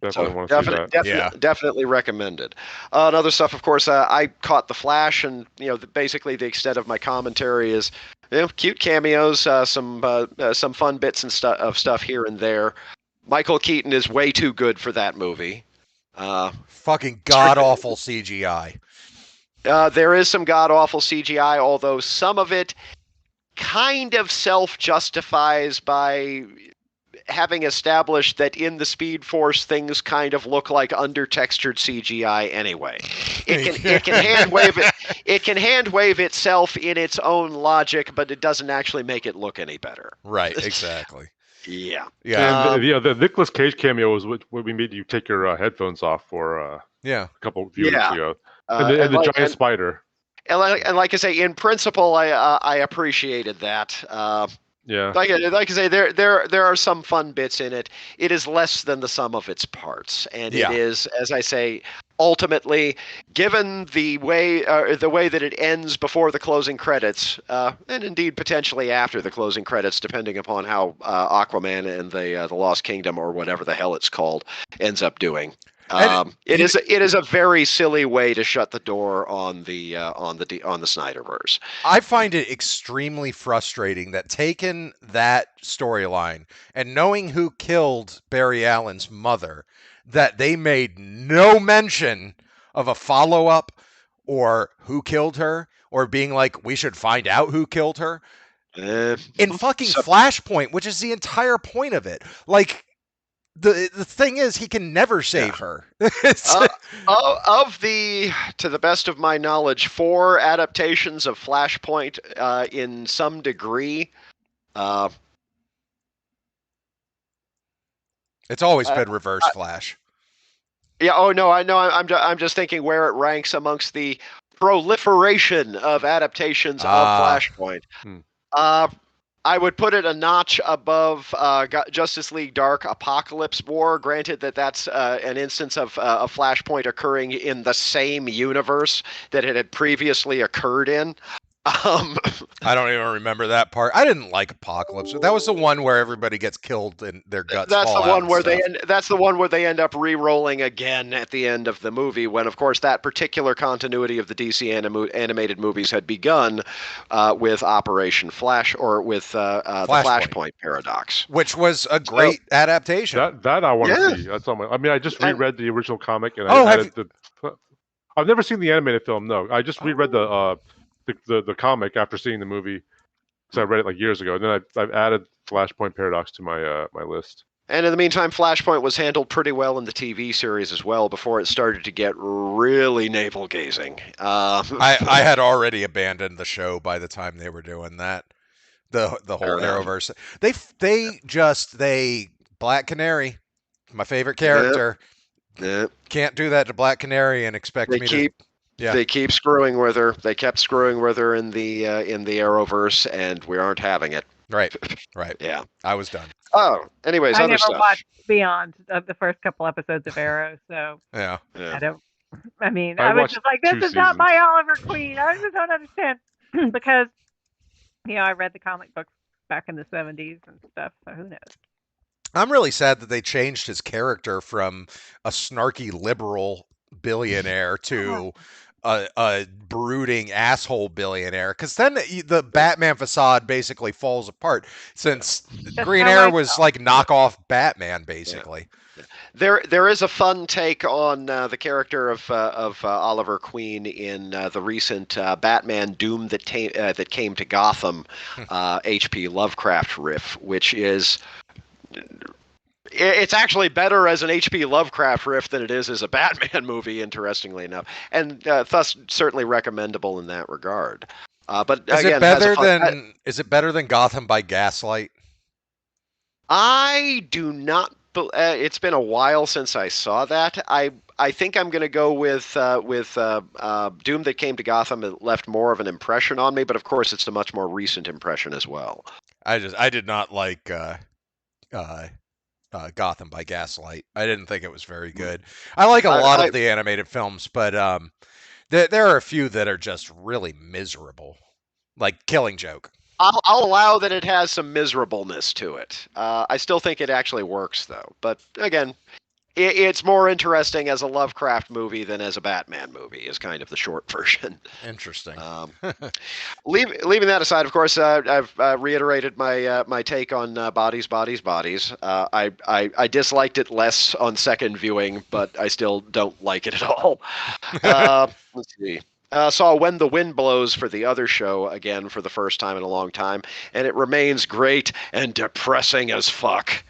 Definitely want to see that. Definitely recommended. Other stuff, of course, I caught The Flash, and basically the extent of my commentary is cute cameos, some fun bits and stuff here and there. Michael Keaton is way too good for that movie. Fucking god awful CGI. There is some god-awful CGI, although some of it kind of self-justifies by having established that in the Speed Force things kind of look like under-textured CGI anyway. It can hand-wave it. It can hand-wave itself in its own logic, but it doesn't actually make it look any better. Right, exactly. Yeah. And the Nicolas Cage cameo was what we made you take your headphones off for a couple of weeks ago. And the giant spider. And like I say, in principle, I appreciated that. Like I say, there are some fun bits in it. It is less than the sum of its parts, and it is, as I say, ultimately, given the way that it ends before the closing credits, and indeed potentially after the closing credits, depending upon how Aquaman and the Lost Kingdom or whatever the hell it's called ends up doing. It is a very silly way to shut the door on the Snyderverse. I find it extremely frustrating that taking that storyline and knowing who killed Barry Allen's mother, that they made no mention of a follow-up or who killed her or being like, we should find out who killed her. In fucking Flashpoint, which is the entire point of it. Like, the thing is, he can never save her. To the best of my knowledge, 4 adaptations of Flashpoint in some degree. It's always been Reverse Flash. Yeah. Oh no, I know. I'm just thinking where it ranks amongst the proliferation of adaptations of Flashpoint. I would put it a notch above Justice League Dark Apocalypse War. Granted that that's an instance of a Flashpoint occurring in the same universe that it had previously occurred in. I don't even remember that part. I didn't like Apocalypse. That was the one where everybody gets killed and their guts That's fall the out one and where stuff. that's the one where they end up re-rolling again at the end of the movie, when of course that particular continuity of the DC animated movies had begun with Operation Flash, or with the Flashpoint paradox, which was a great adaptation. That I want to Yeah. see. That's on my. I mean, I just reread the original comic, and Oh, I have added the. I've never seen the animated film. No, I just reread the comic after seeing the movie, because I read it like years ago. And then I've added Flashpoint Paradox to my my list. And in the meantime, Flashpoint was handled pretty well in the TV series as well before it started to get really navel-gazing. I had already abandoned the show by the time they were doing that. The whole Arrowverse. They Black Canary, my favorite character. Yeah. Can't do that to Black Canary and expect They keep screwing with her. They kept screwing with her in the Arrowverse, and we aren't having it. Right. Yeah. I was done. Oh, anyways, I other never stuff. watched beyond the first couple episodes of Arrow, so Yeah. I don't. I mean, I I was watched just like, this 2 is not seasons. my Oliver Queen. I just don't understand because, I read the comic books back in the 70s and stuff. So who knows? I'm really sad that they changed his character from a snarky liberal billionaire to a brooding asshole billionaire, because then the Batman facade basically falls apart, since Green Arrow was like knockoff Batman, basically. Yeah. There is a fun take on the character of Oliver Queen in the recent Batman Doom that came to Gotham H.P. Lovecraft riff, which is. It's actually better as an H.P. Lovecraft riff than it is as a Batman movie, interestingly enough, and thus certainly recommendable in that regard. But is again, is it better than Gotham by Gaslight? I do not. It's been a while since I saw that. I think I'm going to go with Doom that came to Gotham. It left more of an impression on me, but of course it's a much more recent impression as well. I did not like Gotham by Gaslight. I didn't think it was very good. I like a lot of the animated films, but there are a few that are just really miserable, like Killing Joke. I'll allow that it has some miserableness to it. I still think it actually works, though. But again, it's more interesting as a Lovecraft movie than as a Batman movie, is kind of the short version. Interesting. Leaving that aside, of course, I've reiterated my take on Bodies. I disliked it less on second viewing, but I still don't like it at all. Let's see. Saw When the Wind Blows for the other show again for the first time in a long time, and it remains great and depressing as fuck.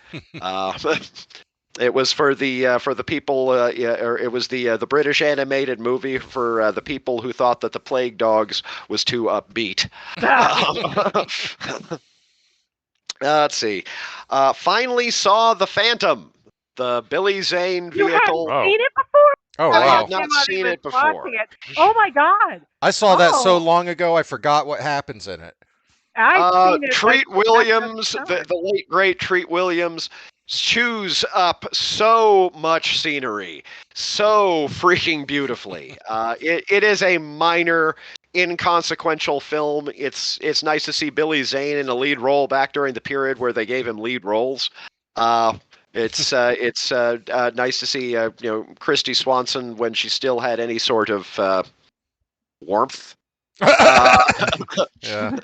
It was for the people. It was the British animated movie for the people who thought that The Plague Dogs was too upbeat. Let's see. Finally saw The Phantom, the Billy Zane vehicle. You hadn't seen it before? Oh, I wow. had not seen it before. Oh my god! I saw that so long ago, I forgot what happens in it. I've seen it. Treat Williams, the late great Treat Williams, chews up so much scenery, so freaking beautifully. It is a minor, inconsequential film. It's nice to see Billy Zane in a lead role back during the period where they gave him lead roles. It's nice to see Christy Swanson when she still had any sort of warmth. Yeah.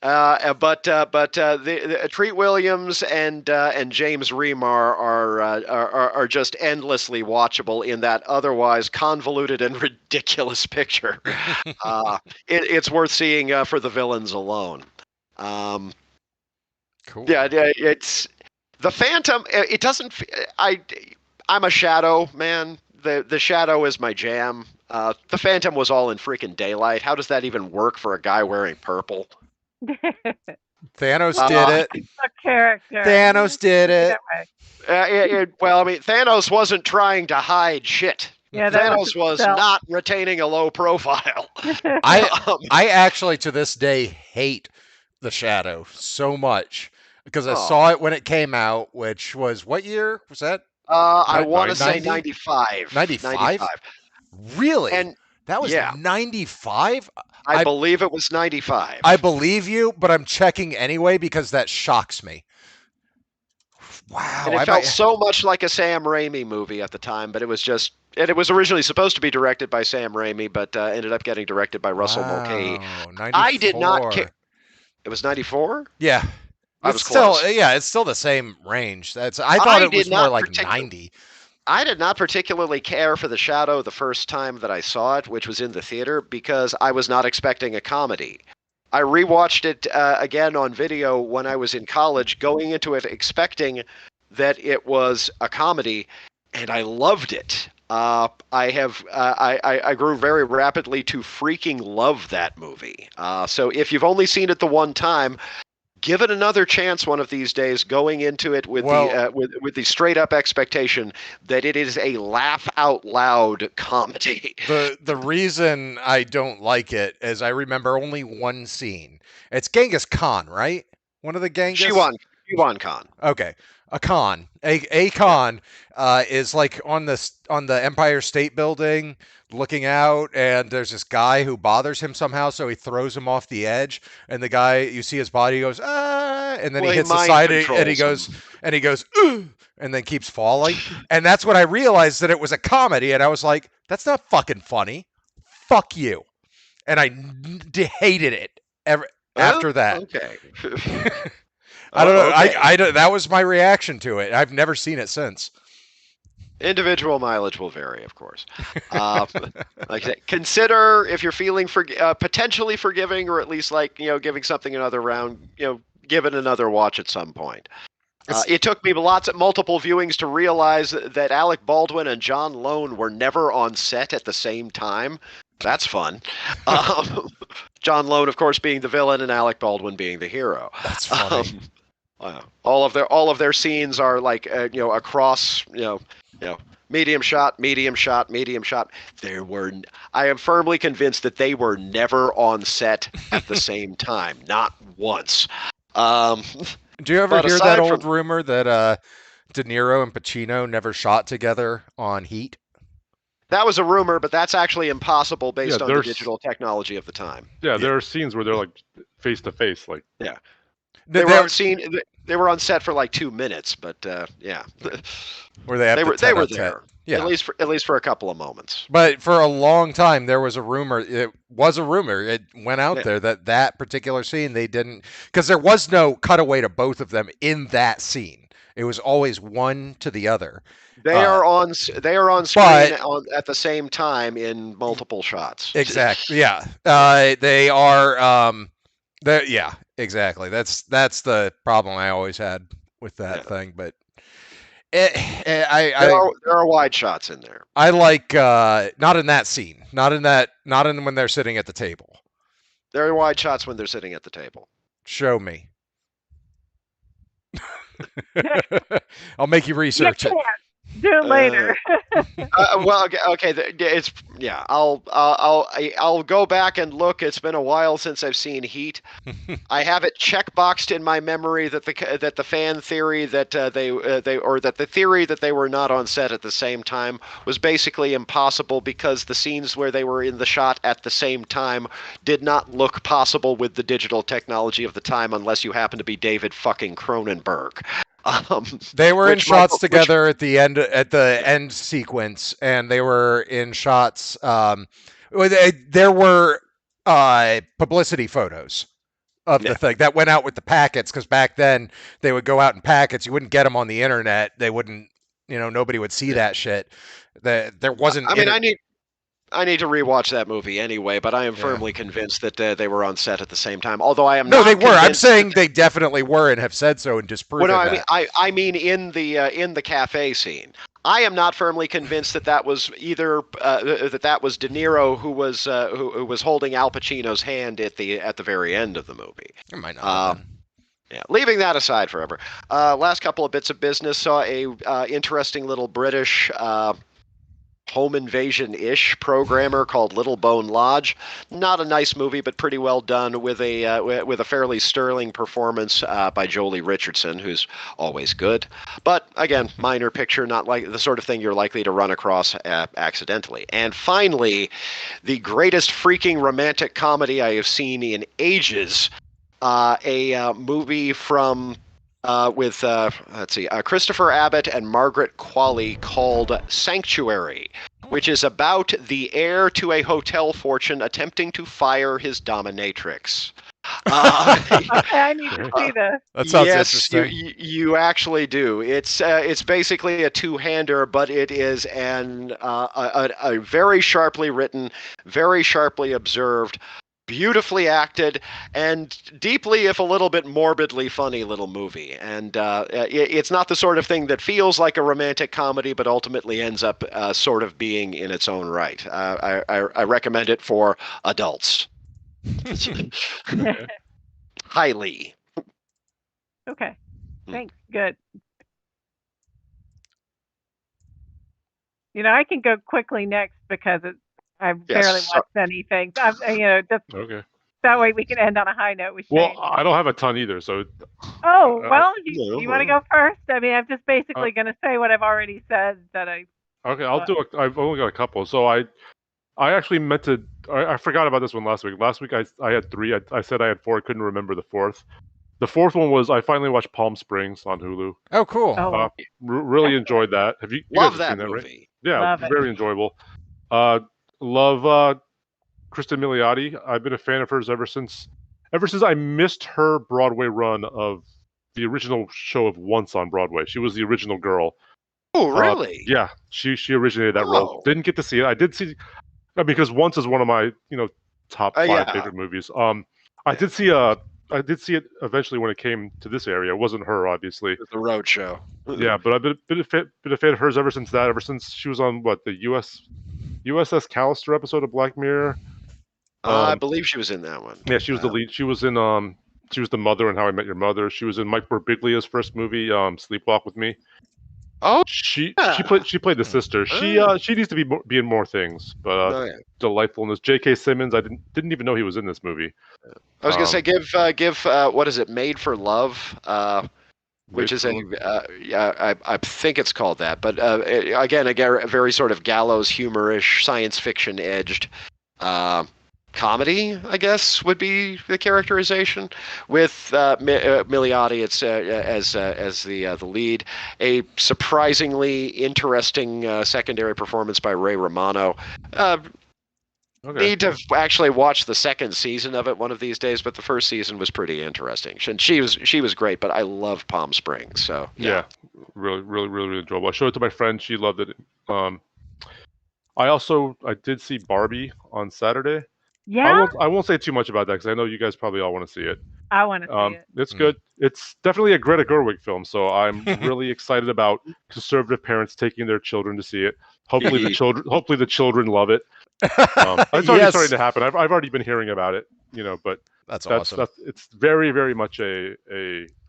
But the Treat Williams and James Remar are just endlessly watchable in that otherwise convoluted and ridiculous picture. It's worth seeing for the villains alone. Cool. Yeah, it's. The Phantom, it doesn't. I'm a Shadow man. The Shadow is my jam. The Phantom was all in freaking daylight. How does that even work for a guy wearing purple? Thanos did it. A character. Thanos did it. Well, I mean, Thanos wasn't trying to hide shit. Yeah, Thanos was not retaining a low profile. I actually to this day hate The Shadow so much because I Oh. saw it when it came out, which was what year was that? I Ni- want to say 90? 95. 95? Really? And That was yeah, 95? I I believe it was 95. I believe you, but I'm checking anyway because that shocks me. Wow, And it I felt might. so much like a Sam Raimi movie at the time, but it was just. And it was originally supposed to be directed by Sam Raimi, but ended up getting directed by Russell Mulcahy. Wow, I did not care. 94. It was 94? Yeah. I It's was still close. yeah, it's still the same range. I thought it did was more not like particu- 90. I did not particularly care for The Shadow the first time that I saw it, which was in the theater, because I was not expecting a comedy. I rewatched it again on video when I was in college, going into it expecting that it was a comedy, and I loved it. I grew very rapidly to freaking love that movie. So if you've only seen it the one time, give it another chance one of these days, going into it with with the straight up expectation that it is a laugh out loud comedy. The reason I don't like it is I remember only one scene. It's Genghis Khan, right? One of the Genghis. Shiwan Khan. Okay, a Khan is like on the Empire State Building, looking out, and there's this guy who bothers him somehow, so he throws him off the edge, and the guy, you see his body goes and then Well, he he hits the mind side, and he controls goes Ugh, and then keeps falling, and that's when I realized that it was a comedy, and I was like, that's not fucking funny. Fuck you, and I hated it after that. Okay. I don't know. Okay. I don't, that was my reaction to it. I've never seen it since. Individual mileage will vary, of course. Like I say, consider if you're feeling potentially forgiving, or at least giving something another round. Give it another watch at some point. It took me multiple viewings to realize that Alec Baldwin and John Lone were never on set at the same time. That's fun. John Lone, of course, being the villain, and Alec Baldwin being the hero. That's funny. All of their scenes are like across medium shot, medium shot, medium shot. I am firmly convinced that they were never on set at the same time, not once. Do you ever hear that old rumor that De Niro and Pacino never shot together on Heat? That was a rumor, but that's actually impossible based on the there's- digital technology of the time. Yeah, there are scenes where they're like face to face, like They were on set for like 2 minutes, but yeah, where they have they were there. Yeah. At least for a couple of moments. But for a long time, there was a rumor. It was a rumor. It went out there that particular scene they didn't, because there was no cutaway to both of them in that scene. It was always one to the other. They are on screen at the same time in multiple shots. Exactly. Yeah. They are. Yeah. Exactly. That's the problem I always had with that thing. But there are wide shots in there. I like not in that scene. Not in when they're sitting at the table. There are wide shots when they're sitting at the table. Show me. I'll make you research it. Do it later. Well, okay. It's I'll go back and look. It's been a while since I've seen Heat. I have it checkboxed in my memory that the fan theory that the theory that they were not on set at the same time was basically impossible, because the scenes where they were in the shot at the same time did not look possible with the digital technology of the time, unless you happen to be David fucking Cronenberg. They were in shots together at the end sequence, and they were in shots. There were publicity photos of the thing that went out with the packets, because back then they would go out in packets. You wouldn't get them on the internet. They wouldn't. Nobody would see that shit. There wasn't. I need to rewatch that movie anyway, but I am firmly convinced that they were on set at the same time. Although I am no, they were. I'm saying they definitely were, and have said so and disproven that. I mean in the cafe scene. I am not firmly convinced that was either that was De Niro who was holding Al Pacino's hand at the very end of the movie. It might not. Yeah, leaving that aside forever. Last couple of bits of business. Saw a interesting little British home invasion-ish programmer called Little Bone Lodge. Not a nice movie, but pretty well done with a fairly sterling performance by Jolie Richardson, who's always good. But again, minor picture, not like the sort of thing you're likely to run across accidentally. And finally, the greatest freaking romantic comedy I have seen in ages. A movie from with Christopher Abbott and Margaret Qualley called Sanctuary, which is about the heir to a hotel fortune attempting to fire his dominatrix. Okay, I need to see this. That sounds yes, interesting. you actually do. It's basically a two-hander, but it is a very sharply written, very sharply observed, beautifully acted, and deeply, if a little bit morbidly funny little movie. And it's not the sort of thing that feels like a romantic comedy, but ultimately ends up sort of being in its own right. I recommend it for adults. Highly. Okay, thanks. Good. I can go quickly next because I've barely watched anything. Just Okay. that way we can end on a high note with Shane. Well, I don't have a ton either, so. Oh, well, you want to go first? I mean, I'm just basically going to say what I've already said that I. Okay, I've only got a couple. So I actually meant to. I forgot about this one last week. Last week I had 3. I said I had 4. I couldn't remember the fourth. The fourth one was I finally watched Palm Springs on Hulu. Oh, cool. Really enjoyed that. Have you love guys that seen that, movie? Right? Yeah, love very enjoyable. Love Kristen Milioti. I've been a fan of hers ever since I missed her Broadway run of the original show of Once on Broadway. She was the original girl. Oh, really? Yeah, she originated that role. Didn't get to see it. I did see because Once is one of my top 5 favorite movies. I did see it eventually when it came to this area. It wasn't her, obviously. The Road Show. Yeah, but I've been a fan of hers ever since that. Ever since she was on the USS Callister episode of Black Mirror. I believe she was in that one. Yeah, she was the lead. She was in she was the mother in How I Met Your Mother. She was in Mike Birbiglia's first movie, Sleepwalk with Me. Oh, she played the sister. She needs to be in more things, but delightfulness. J.K. Simmons, I didn't even know he was in this movie. I was gonna say give what is it, Made for Love, which is I think it's called that, but again a very sort of gallows humor-ish, science fiction edged comedy, I guess would be the characterization, with Milioti as the lead. A surprisingly interesting secondary performance by Ray Romano. Need to actually watch the second season of it one of these days, but the first season was pretty interesting, and she was great. But I love Palm Springs, so yeah, really enjoyable. I showed it to my friend; she loved it. I did see Barbie on Saturday. Yeah. I won't say too much about that because I know you guys probably all want to see it. I want to see it. It's good. It's definitely a Greta Gerwig film, so I'm really excited about conservative parents taking their children to see it. Hopefully the children love it. It's already starting to happen. I've already been hearing about it, but that's awesome. It's very, very much a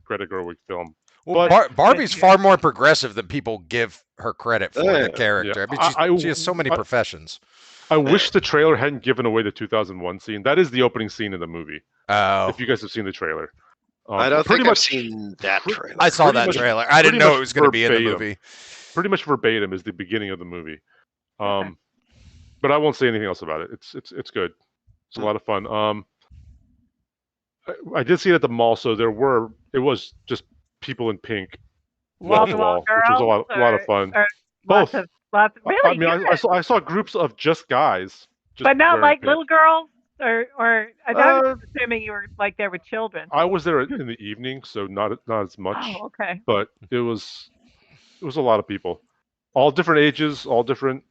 Greta Gerwig film. Well, Barbie's far more progressive than people give her credit for the character. Yeah. I mean, she has so many professions. I wish the trailer hadn't given away the 2001 scene. That is the opening scene of the movie. Oh. If you guys have seen the trailer. I don't think I've seen that trailer. I saw that trailer. I didn't know it was going to be in the movie. Pretty much verbatim is the beginning of the movie. But I won't say anything else about it. It's good. It's a lot of fun. I did see it at the mall, so it was just people in pink wall to wall, which was a lot of fun. Both. Lots of, really? I mean, I saw groups of just guys. But not like little girls, or I was assuming you were like there with children. I was there in the evening, so not as much. Oh, okay. But it was a lot of people, all different ages, all different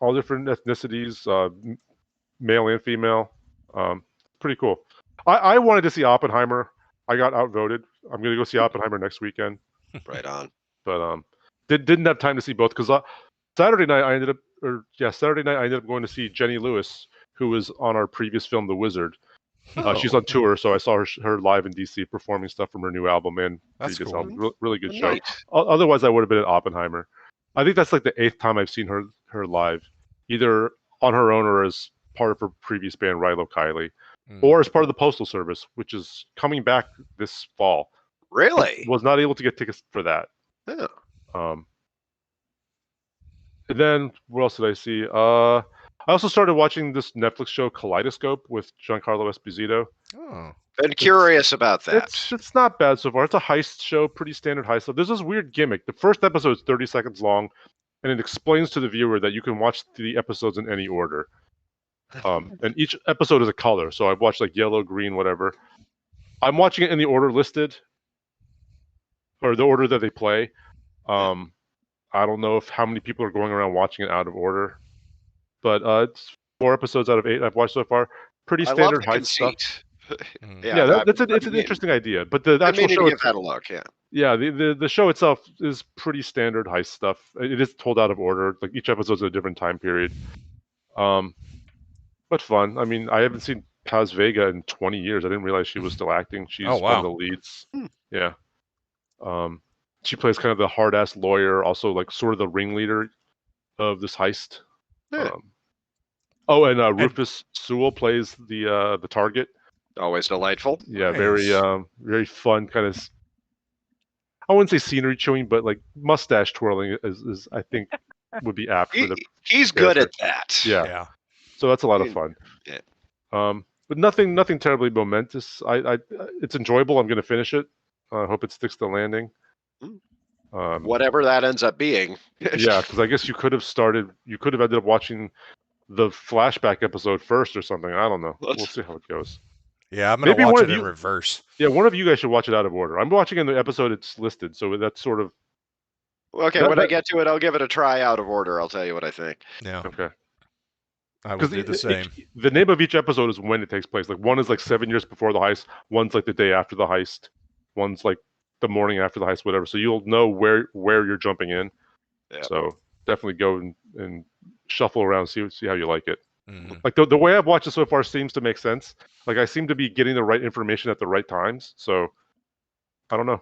ethnicities, male and female. Pretty cool. I wanted to see Oppenheimer. I got outvoted. I'm going to go see Oppenheimer next weekend. Right on. But didn't have time to see both because Saturday night I ended up going to see Jenny Lewis, who was on our previous film, The Wizard. She's on tour, so I saw her live in DC performing stuff from her new album and previous album. Really good show. Otherwise, I would have been at Oppenheimer. I think that's like the 8th time I've seen her live, either on her own or as part of her previous band, Rilo Kiley, or as part of the Postal Service, which is coming back this fall. Really? Was not able to get tickets for that. Yeah. And then what else did I see? I also started watching this Netflix show Kaleidoscope with Giancarlo Esposito. Oh. Been curious about that. It's not bad so far. It's a heist show, pretty standard heist stuff. There's this weird gimmick. The first episode is 30 seconds long, and it explains to the viewer that you can watch the episodes in any order. And each episode is a color. So I've watched like yellow, green, whatever. I'm watching it in the order listed, or the order that they play. I don't know how many people are going around watching it out of order, but it's 4 episodes out of 8 I've watched so far. Pretty standard heist stuff. It's an interesting idea, but the actual show give that a look. The show itself is pretty standard heist stuff. It is told out of order. Like each episode's a different time period. But fun. I mean, I haven't seen Paz Vega in 20 years. I didn't realize she was still acting. She's one of the leads. Yeah. She plays kind of the hard-ass lawyer, also like sort of the ringleader of this heist. Yeah. Rufus Sewell plays the target. Always delightful. Yeah, Nice. very fun kind of. I wouldn't say scenery chewing, but like mustache twirling is I think would be apt for the. He's good at that. Yeah. So that's a lot of fun. Yeah. But nothing terribly momentous. It's enjoyable. I'm going to finish it. I hope it sticks to the landing. Whatever that ends up being. Yeah, because I guess you could have ended up watching the flashback episode first or something. I don't know. We'll see how it goes. Yeah, I'm going to watch it in reverse. Yeah, one of you guys should watch it out of order. I'm watching in the episode it's listed, so that's sort of... Okay, when I get to it, I'll give it a try out of order. I'll tell you what I think. Yeah. Okay. I will do the same. The name of each episode is when it takes place. Like one is like 7 years before the heist. One's like the day after the heist. One's like the morning after the heist, whatever. So you'll know where you're jumping in. Yeah. So definitely go and shuffle around, see how you like it. Mm-hmm. Like the way I've watched it so far seems to make sense. Like I seem to be getting the right information at the right times. So I don't know.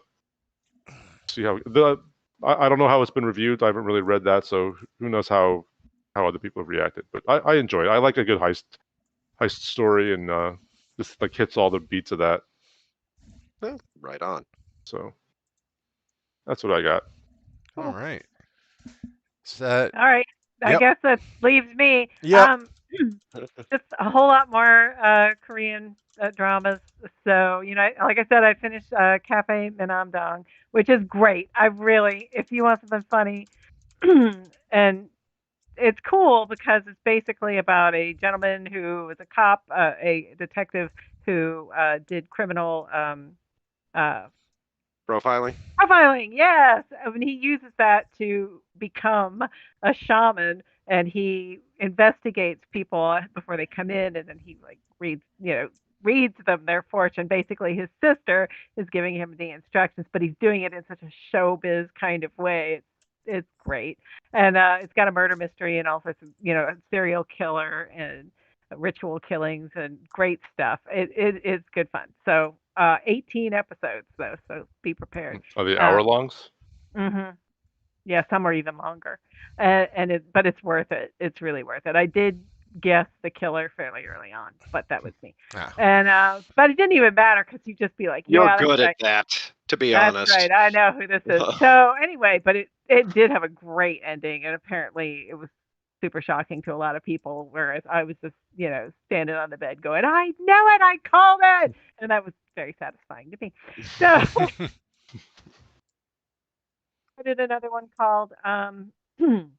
See how I don't know how it's been reviewed. I haven't really read that, so who knows how other people have reacted. But I enjoy it. I like a good heist story, and this like hits all the beats of that. Right on. So that's what I got. All right. All right. I guess that leaves me. Yeah. Just a whole lot more Korean dramas. So, like I said, I finished Cafe Minamdong, which is great. if you want something funny, and it's cool because it's basically about a gentleman who was a cop, a detective who did criminal profiling. Profiling, yes. I mean, he uses that to become a shaman, and he investigates people before they come in, and then he like reads them their fortune. Basically, his sister is giving him the instructions, but he's doing it in such a showbiz kind of way. It's great, and it's got a murder mystery and all sorts of a serial killer and ritual killings and great stuff. It's good fun. So 18 episodes though, so be prepared. Are they hour longs? Mm-hmm. Yeah, some are even longer, but it's worth it. It's really worth it. I did guess the killer fairly early on, but that was me. And but it didn't even matter because you'd just be like, "You're good at that." To be honest, that's right. I know who this is. So anyway, but it did have a great ending, and apparently it was super shocking to a lot of people. Whereas I was just standing on the bed going, "I know it, I called it," and that was very satisfying to me. So. I did another one called King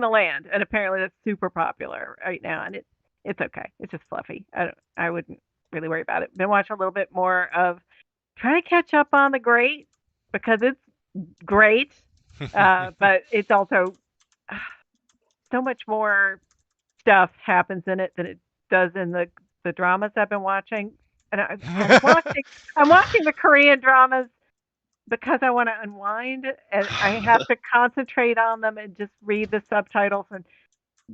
the Land, and apparently that's super popular right now, and it's okay. It's just fluffy. I wouldn't really worry about it. Been watching a little bit more of trying to catch up on The Great because it's great, but it's also so much more stuff happens in it than it does in the dramas I've been watching. And I'm watching the Korean dramas because I want to unwind, and I have to concentrate on them and just read the subtitles and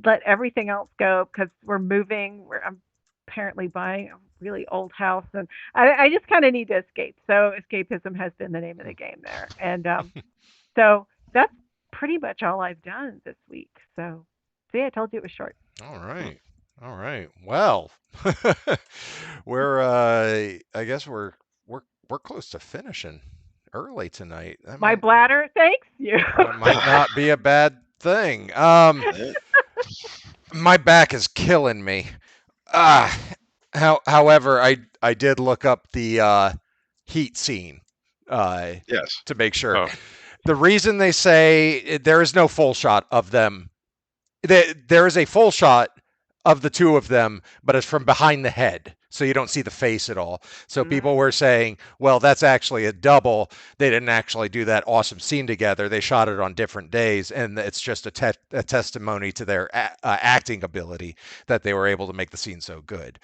let everything else go because we're moving. I'm apparently buying a really old house, and I just kind of need to escape. So escapism has been the name of the game there. And so that's pretty much all I've done this week. So see, I told you it was short. All right. All right. Well, we're I guess we're close to finishing early tonight. My bladder thanks you. That might not be a bad thing. My back is killing me. However, I did look up the heat scene Yes. to make sure. Oh. The reason they say there is no full shot of them, there is a full shot of the two of them, but it's from behind the head, so you don't see the face at all. So people were saying, well, that's actually a double. They didn't actually do that awesome scene together. They shot it on different days, and it's just a testimony to their acting ability that they were able to make the scene so good.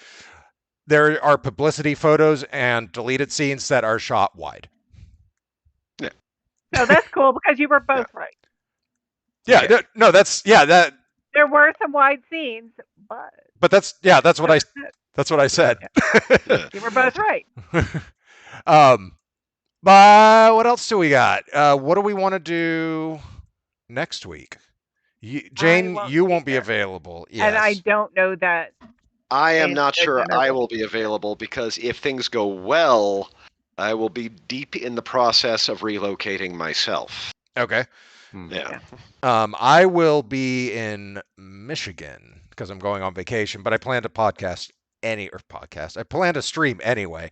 There are publicity photos and deleted scenes that are shot wide. Yeah. No, that's cool because you were both right. Yeah, no, that's that. There were some wide scenes, But that's what I said. Yeah. You were both right. But what else do we got? What do we want to do next week? Jane, you won't be available. Yes. And I don't know that. I am not sure I will be available because if things go well, I will be deep in the process of relocating myself. Okay. Yeah. I will be in Michigan because I'm going on vacation, but I plan to I plan to stream anyway.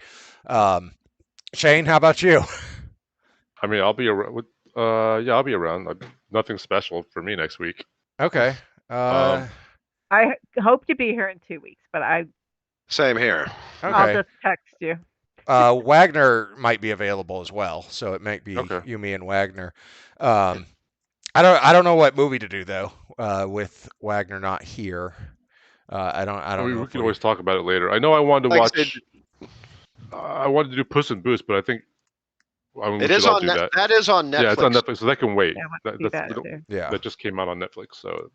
Shane, how about you? I mean, I'll be around. Yeah, I'll be around. Nothing special for me next week. Okay. I hope to be here in 2 weeks, but Same here. I'll Okay. just text you. Wagner might be available as well, so it might be Okay. you, me, and Wagner. I don't know what movie to do though. With Wagner not here, I don't know. We can always talk about it later. I know I wanted to Like I watch. I wanted to do Puss in Boots, but I think It is on that. that is on Netflix. Yeah, it's on Netflix, so that can wait. Yeah, I want to see that too. Yeah. That just came out on Netflix, so.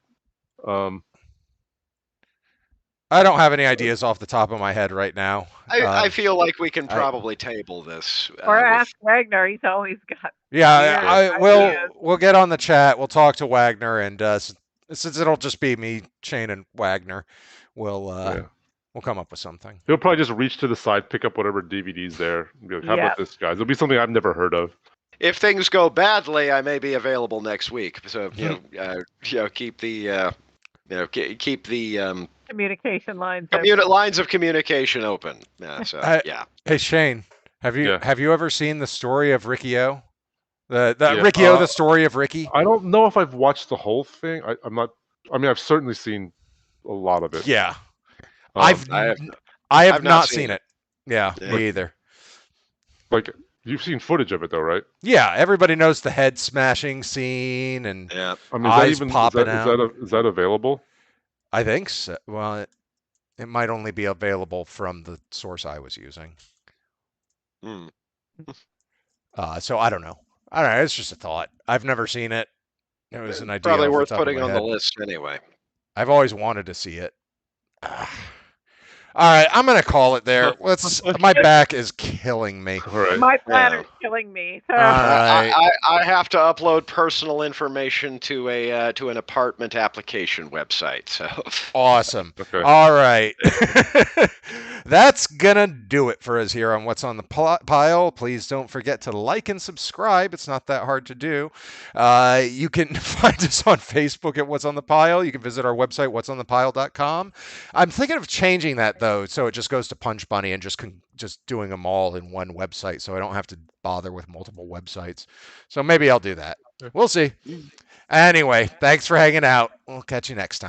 I don't have any ideas off the top of my head right now. I feel like we can probably table this. Or ask Wagner. He's always got. Yeah, ideas. we'll get on the chat. We'll talk to Wagner, and since it'll just be me, Shane, and Wagner, we'll come up with something. He'll probably just reach to the side, pick up whatever DVD's there, and be like, "How about this, guys?" It'll be something I've never heard of. If things go badly, I may be available next week. So keep the keep the Communication lines. lines of communication open. Hey Shane, have you ever seen the story of Ricky O? The story of Ricky. I don't know if I've watched the whole thing. I'm not. I mean, I've certainly seen a lot of it. Yeah, I have not seen it. Yeah, me either. Like you've seen footage of it though, right? Yeah, everybody knows the head smashing scene and yeah. I mean, eyes popping out. Is that available? I think so. Well, it might only be available from the source I was using. So I don't know. It's just a thought. I've never seen it. It was an idea. Probably off the worth top of putting my on head. the list anyway. I've always wanted to see it. All right, I'm gonna call it there. My back is killing me. All right. My bladder's killing me. So. I have to upload personal information to an apartment application website. So Awesome. Okay. All right. That's gonna do it for us here on What's on the Pile. Please don't forget to like and subscribe. It's not that hard to do. You can find us on Facebook at What's on the Pile. You can visit our website, whatsonthepile.com. I'm thinking of changing that though, so it just goes to Punch Bunny and just doing them all in one website, so I don't have to bother with multiple websites. So maybe I'll do that. We'll see. Anyway, thanks for hanging out. We'll catch you next time.